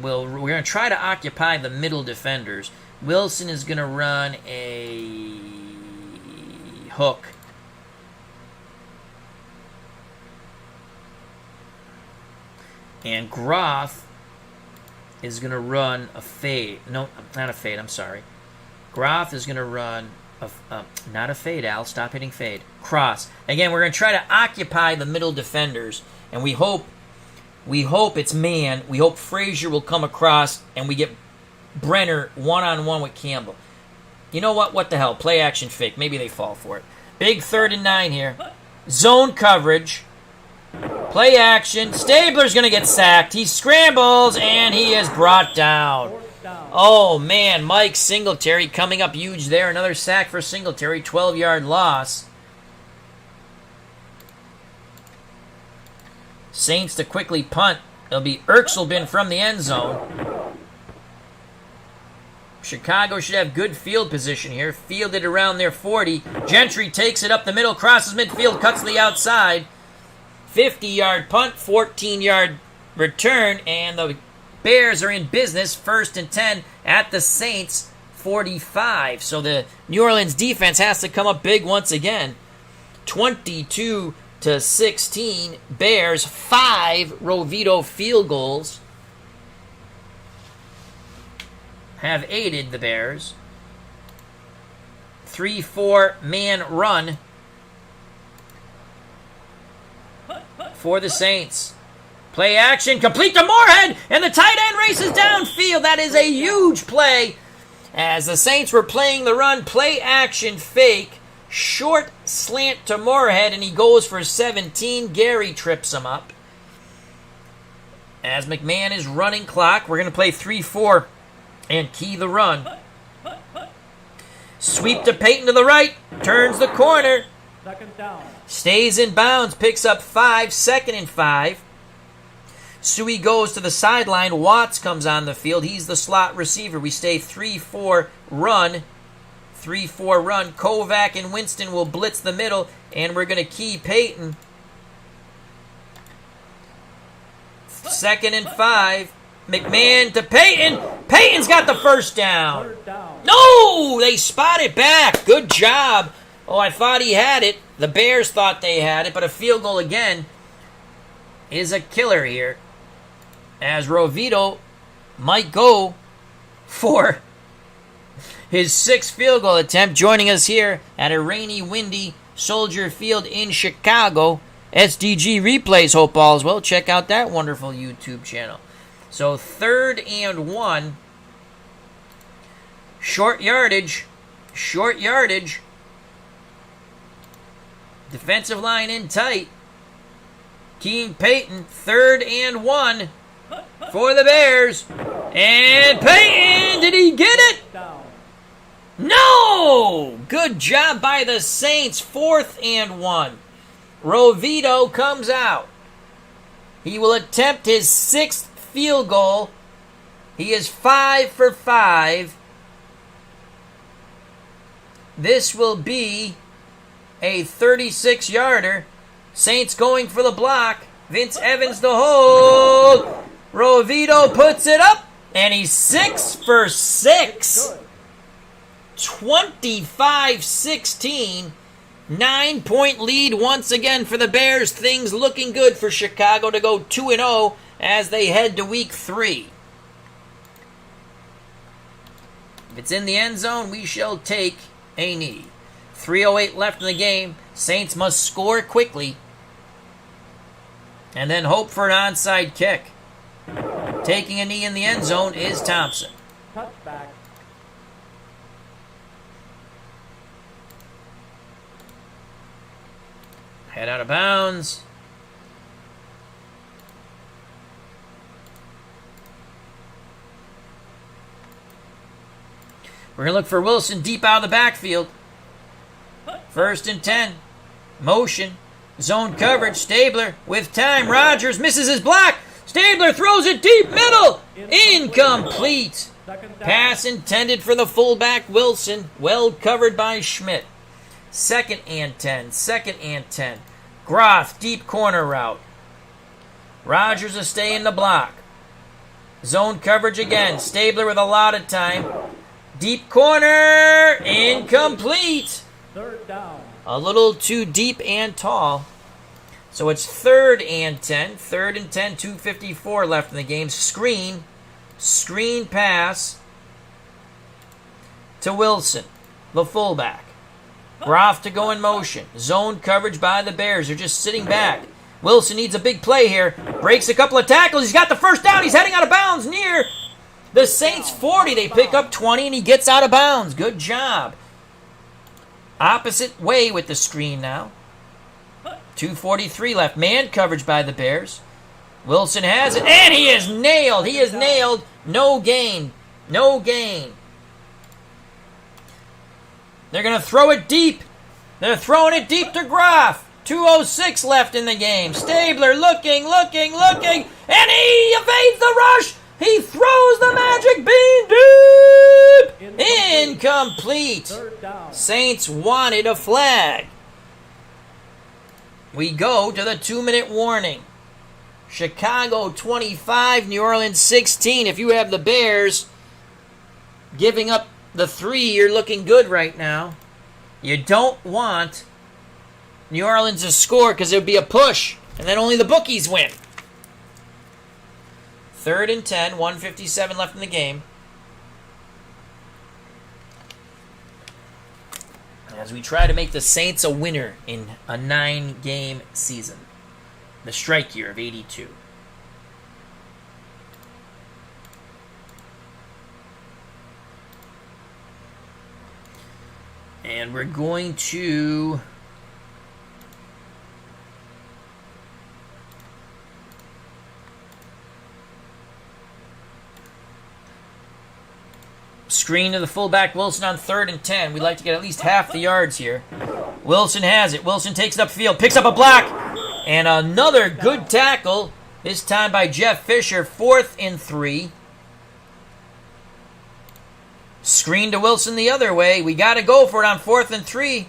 S1: will... We're going to try to occupy the middle defenders. Wilson is going to run a hook. And Groff is going to run a fade. No, not a fade. I'm sorry. Groff is going to run not a fade, Al. Stop hitting fade. Cross. Again, we're going to try to occupy the middle defenders, and we hope it's man. We hope Frazier will come across, and we get Brenner one-on-one with Campbell. You know what? What the hell? Play action fake. Maybe they fall for it. Big 3rd and 9 here. Zone coverage. Play action. Stabler's going to get sacked. He scrambles, and he is brought down. Oh, man. Mike Singletary coming up huge there. Another sack for Singletary. 12-yard loss. Saints to quickly punt. It'll be Erxelbin from the end zone. Chicago should have good field position here. Fielded around their 40. Gentry takes it up the middle, crosses midfield, cuts to the outside. 50-yard punt, 14-yard return, and the Bears are in business, 1st and 10 at the Saints 45. So the New Orleans defense has to come up big once again. 22-16, Bears, 5 Rovito field goals have aided the Bears. 3-4 man run for the Saints. Play action, complete to Moorhead, and the tight end races downfield. That is a huge play. As the Saints were playing the run, play action fake, short slant to Moorhead, and he goes for 17. Gary trips him up. As McMahon is running clock, we're going to play 3-4 and key the run. Sweep to Peyton to the right, turns the corner.
S2: 2nd down.
S1: Stays in bounds, picks up 5, 2nd and 5. Suey goes to the sideline. Watts comes on the field. He's the slot receiver. We stay 3-4 run. 3-4 run. Kovac and Winston will blitz the middle, and we're going to key Peyton. 2nd and 5. McMahon to Peyton. Peyton's got the first down.
S2: 3rd down.
S1: No! They spot it back. Good job. Oh, I thought he had it. The Bears thought they had it, but a field goal again is a killer here. As Rovito might go for his 6th field goal attempt. Joining us here at a rainy, windy Soldier Field in Chicago. SDG Replays, hope all is well. Check out that wonderful YouTube channel. So 3rd and 1. Short yardage. Short yardage. Defensive line in tight. Keen Peyton, 3rd and 1 for the Bears. And Peyton, did he get it?
S2: Down.
S1: No! Good job by the Saints, 4th and 1. Rovito comes out. He will attempt his 6th field goal. He is 5 for 5. This will be a 36-yarder. Saints going for the block. Vince Evans the hold. Rovito puts it up, and he's 6 for 6. 25-16. 9-point lead once again for the Bears. Things looking good for Chicago to go 2-0 as they head to week 3. If it's in the end zone, we shall take a knee. 3:08 left in the game. Saints must score quickly and then hope for an onside kick. Taking a knee in the end zone is Thompson.
S2: Touchback.
S1: Head out of bounds. We're going to look for Wilson deep out of the backfield. 1st and 10. Motion. Zone coverage. Stabler with time. Rogers misses his block. Stabler throws it deep middle. Incomplete. Pass intended for the fullback Wilson. Well covered by Schmidt. 2nd and 10. 2nd and 10. Groff, deep corner route. Rogers will stay in the block. Zone coverage again. Stabler with a lot of time. Deep corner. Incomplete.
S2: 3rd down.
S1: A little too deep and tall. So it's 3rd and 10. 3rd and 10. 2:54 left in the game. Screen. Screen pass to Wilson, the fullback. Groff to go in motion. Zone coverage by the Bears. They're just sitting back. Wilson needs a big play here. Breaks a couple of tackles. He's got the first down. He's heading out of bounds near the Saints 40. They pick up 20 and he gets out of bounds. Good job. Opposite way with the screen now. 2:43 left. Man coverage by the Bears. Wilson has it, and he is nailed. He is nailed. No gain. No gain. They're going to throw it deep. They're throwing it deep to Groff. 2:06 left in the game. Stabler looking, and he evades the rush. He throws the magic bean deep. Incomplete.
S2: 3rd down.
S1: Saints wanted a flag. We go to the 2-minute warning. Chicago 25, New Orleans 16. If you have the Bears giving up the 3, you're looking good right now. You don't want New Orleans to score because it would be a push, and then only the bookies win. 3rd and 10, 1:57 left in the game. As we try to make the Saints a winner in a 9-game season. The strike year of 82. And we're going to screen to the fullback Wilson on 3rd and 10. We'd like to get at least half the yards here. Wilson has it. Wilson takes it upfield, picks up a block, and another good tackle, this time by Jeff Fisher. 4th and 3. Screen to Wilson the other way. We got to go for it on 4th and 3.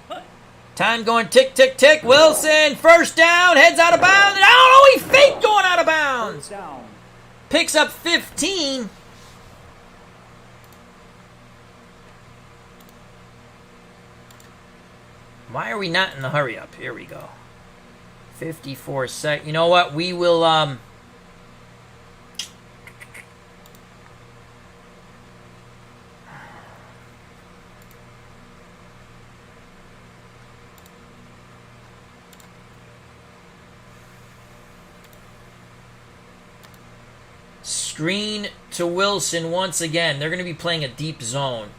S1: Time going tick, tick, tick. Wilson, first down, heads out of bounds. Oh, he faked going out of bounds. Picks up 15. Why are we not in the hurry up? Here we go. 54 seconds. You know what? We will, screen to Wilson once again. They're going to be playing a deep zone.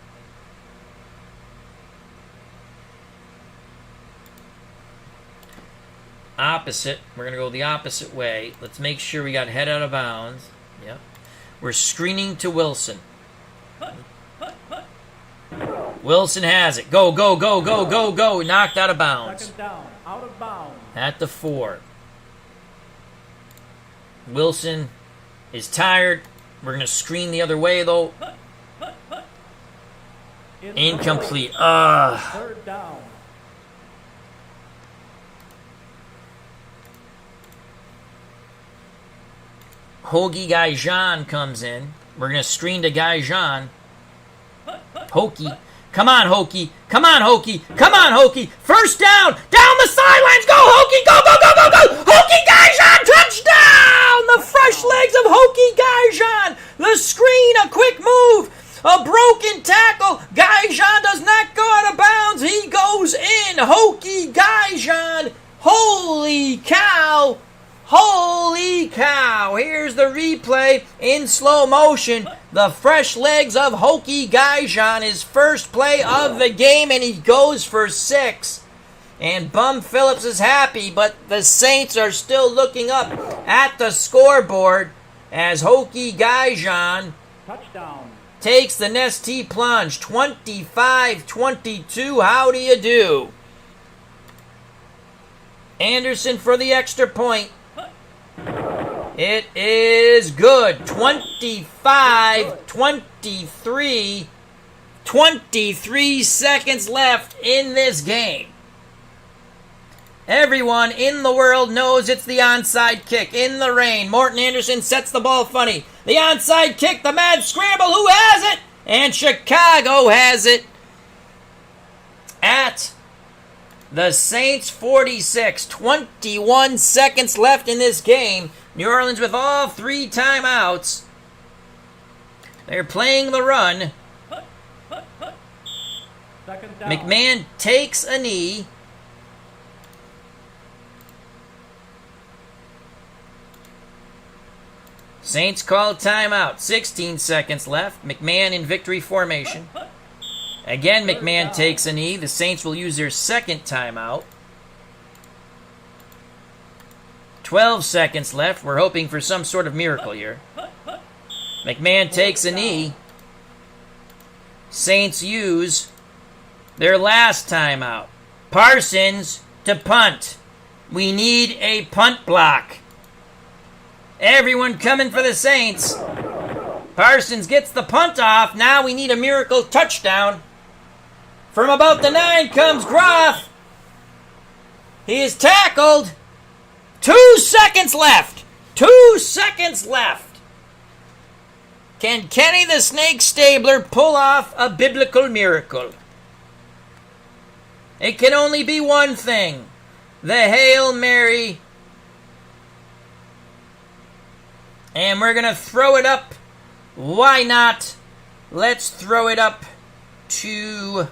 S1: Opposite. We're going to go the opposite way. Let's make sure we got head out of bounds. Yep. We're screening to Wilson. Wilson has it. Go, go, go, go, go, go. Knocked out of bounds.
S2: 2nd down. Out of bounds.
S1: At the 4. Wilson is tired. We're going to screen the other way, though. Incomplete.
S2: 3rd down.
S1: Hoagie Gaijan comes in. We're going to screen to Gaijan. Hokie. Come on, Hokie. Come on, Hokie. Come on, Hokie. First down. Down the sidelines. Go, Hokie. Go, go, go, go, go. Hokie Gaijan. Touchdown. The fresh legs of Hokie Gaijan. The screen. A quick move. A broken tackle. Gaijan does not go out of bounds. He goes in. Hokie Gaijan. Holy cow. Holy cow. Here's the replay in slow motion. The fresh legs of Hokie Gaijan, his first play of the game, and he goes for 6. And Bum Phillips is happy, but the Saints are still looking up at the scoreboard as Hokie Gaijan
S2: Touchdown.
S1: takes the Nestea plunge. 25-22. How do you do? Anderson for the extra point. It is good. 25-23. 23 seconds left in this game. Everyone in the world knows it's the onside kick in the rain. Morton Anderson sets the ball funny. The onside kick, the mad scramble. Who has it? And Chicago has it at the Saints 46. 21 seconds left in this game. New Orleans with all 3 timeouts. They're playing the run.
S2: Second down.
S1: McMahon takes a knee. Saints call timeout. 16 seconds left. McMahon in victory formation. Again, McMahon takes a knee. The Saints will use their second timeout. 12 seconds left. We're hoping for some sort of miracle here. McMahon takes a knee. Saints use their last timeout. Parsons to punt. We need a punt block. Everyone coming for the Saints. Parsons gets the punt off. Now we need a miracle touchdown. From about the 9 comes Groff. He is tackled. 2 seconds left. 2 seconds left. Can Kenny the Snake Stabler pull off a biblical miracle? It can only be one thing. The Hail Mary. And we're going to throw it up. Why not? Let's throw it up to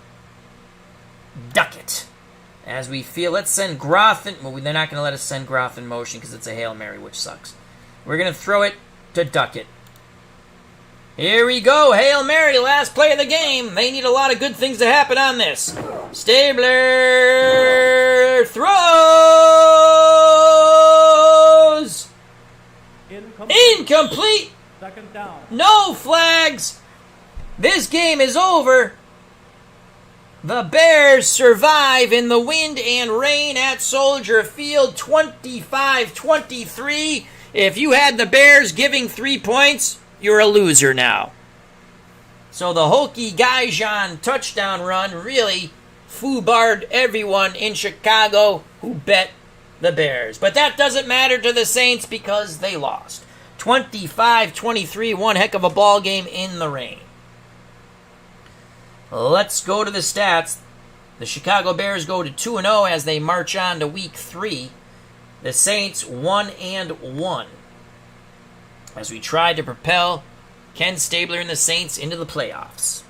S1: Duckett. As we feel, let's send Groff in. Well, they're not going to let us send Groff in motion because it's a Hail Mary, which sucks. We're going to throw it to Duckett. Here we go. Hail Mary, last play of the game. They need a lot of good things to happen on this. Stabler throws. Incomplete.
S2: Second down.
S1: No flags. This game is over. The Bears survive in the wind and rain at Soldier Field, 25-23. If you had the Bears giving 3 points, you're a loser now. So the Hokie Gaijan touchdown run really foobarred everyone in Chicago who bet the Bears. But that doesn't matter to the Saints because they lost. 25-23, one heck of a ball game in the rain. Let's go to the stats. The Chicago Bears go to 2-0 as they march on to Week 3. The Saints 1-1 as we try to propel Ken Stabler and the Saints into the playoffs.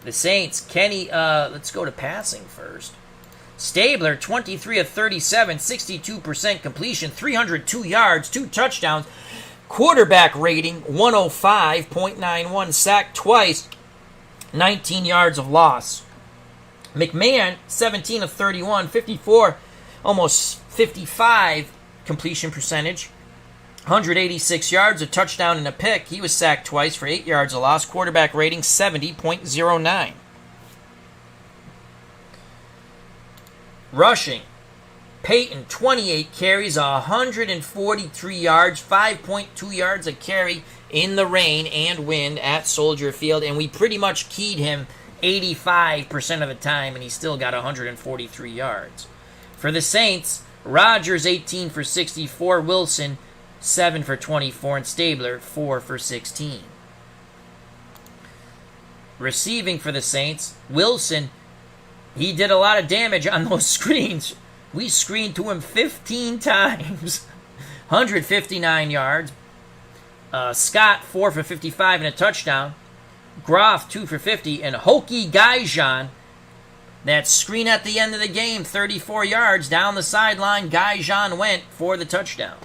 S1: The Saints, Kenny, let's go to passing first. Stabler, 23 of 37, 62% completion, 302 yards, 2 touchdowns. Quarterback rating, 105.91, sacked twice, 19 yards of loss. McMahon, 17 of 31, 54, almost 55 completion percentage, 186 yards, a touchdown and a pick. He was sacked twice for 8 yards of loss. Quarterback rating, 70.09. Rushing, Peyton, 28 carries, 143 yards, 5.2 yards a carry in the rain and wind at Soldier Field, and we pretty much keyed him 85% of the time, and he still got 143 yards. For the Saints, Rodgers, 18 for 64, Wilson, 7 for 24, and Stabler, 4 for 16. Receiving for the Saints, Wilson, he did a lot of damage on those screens. We screened to him 15 times. 159 yards. Scott, 4 for 55 and a touchdown. Groff, 2 for 50. And Hokie Gaijan, that screen at the end of the game, 34 yards down the sideline. Gaijan went for the touchdown.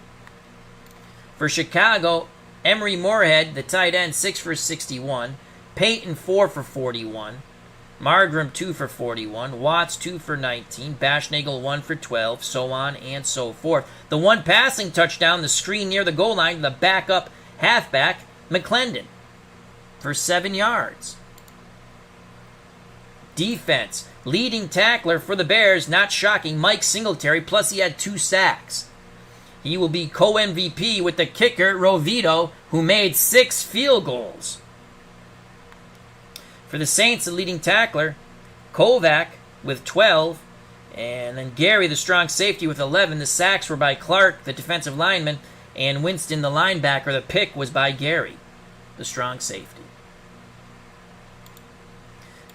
S1: For Chicago, Emery Moorhead, the tight end, 6 for 61. Peyton, 4 for 41. Margram, 2 for 41. Watts, 2 for 19. Bashnagel, 1 for 12. So on and so forth. The one passing touchdown, the screen near the goal line, the backup halfback, McClendon, for 7 yards. Defense, leading tackler for the Bears, not shocking, Mike Singletary, plus he had 2 sacks. He will be co-MVP with the kicker, Rovito, who made 6 field goals. For the Saints, the leading tackler, Kovac with 12. And then Gary, the strong safety, with 11. The sacks were by Clark, the defensive lineman, and Winston, the linebacker. The pick was by Gary, the strong safety.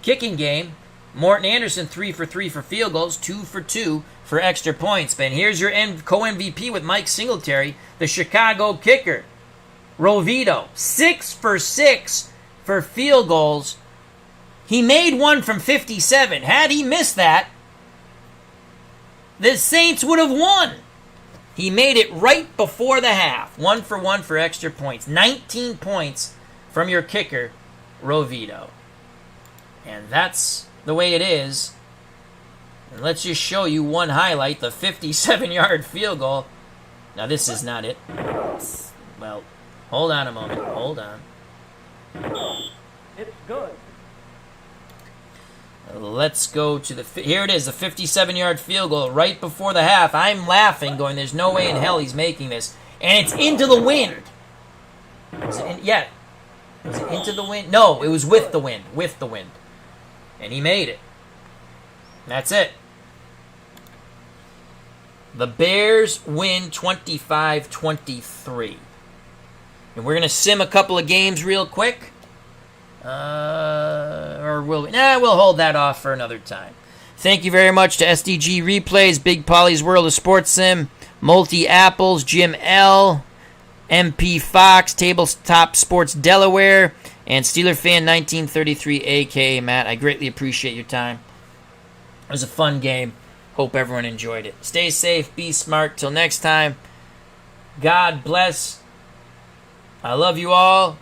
S1: Kicking game, Morton Anderson 3 for 3 for field goals, 2 for 2 for extra points. And here's your co-MVP with Mike Singletary, the Chicago kicker, Rovito, 6 for 6 for field goals. He made one from 57. Had he missed that, the Saints would have won. He made it right before the half. 1 for 1 for extra points. 19 points from your kicker, Rovito. And that's the way it is. And let's just show you one highlight, the 57-yard field goal. Now, this is not it. Well, hold on a moment. Hold on.
S2: It's good.
S1: Let's go to the... Here it is, the 57-yard field goal right before the half. I'm laughing, going, there's no way in hell he's making this. And it's into the wind. Was it in, yeah. Was it into the wind? No, it was with the wind. With the wind. And he made it. That's it. The Bears win 25-23. And we're going to sim a couple of games real quick. Or we'll hold that off for another time. Thank you very much to SDG Replays, Big Polly's World of Sports Sim, Multi Apples, Jim L, MP Fox, Tabletop Sports Delaware, and Steeler Fan 1933, aka Matt. I greatly appreciate your time. It was a fun game. Hope everyone enjoyed it. Stay safe, be smart. Till next time, God bless. I love you all.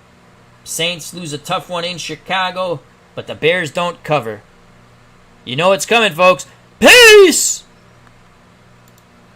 S1: Saints lose a tough one in Chicago, but the Bears don't cover. You know what's coming, folks. Peace!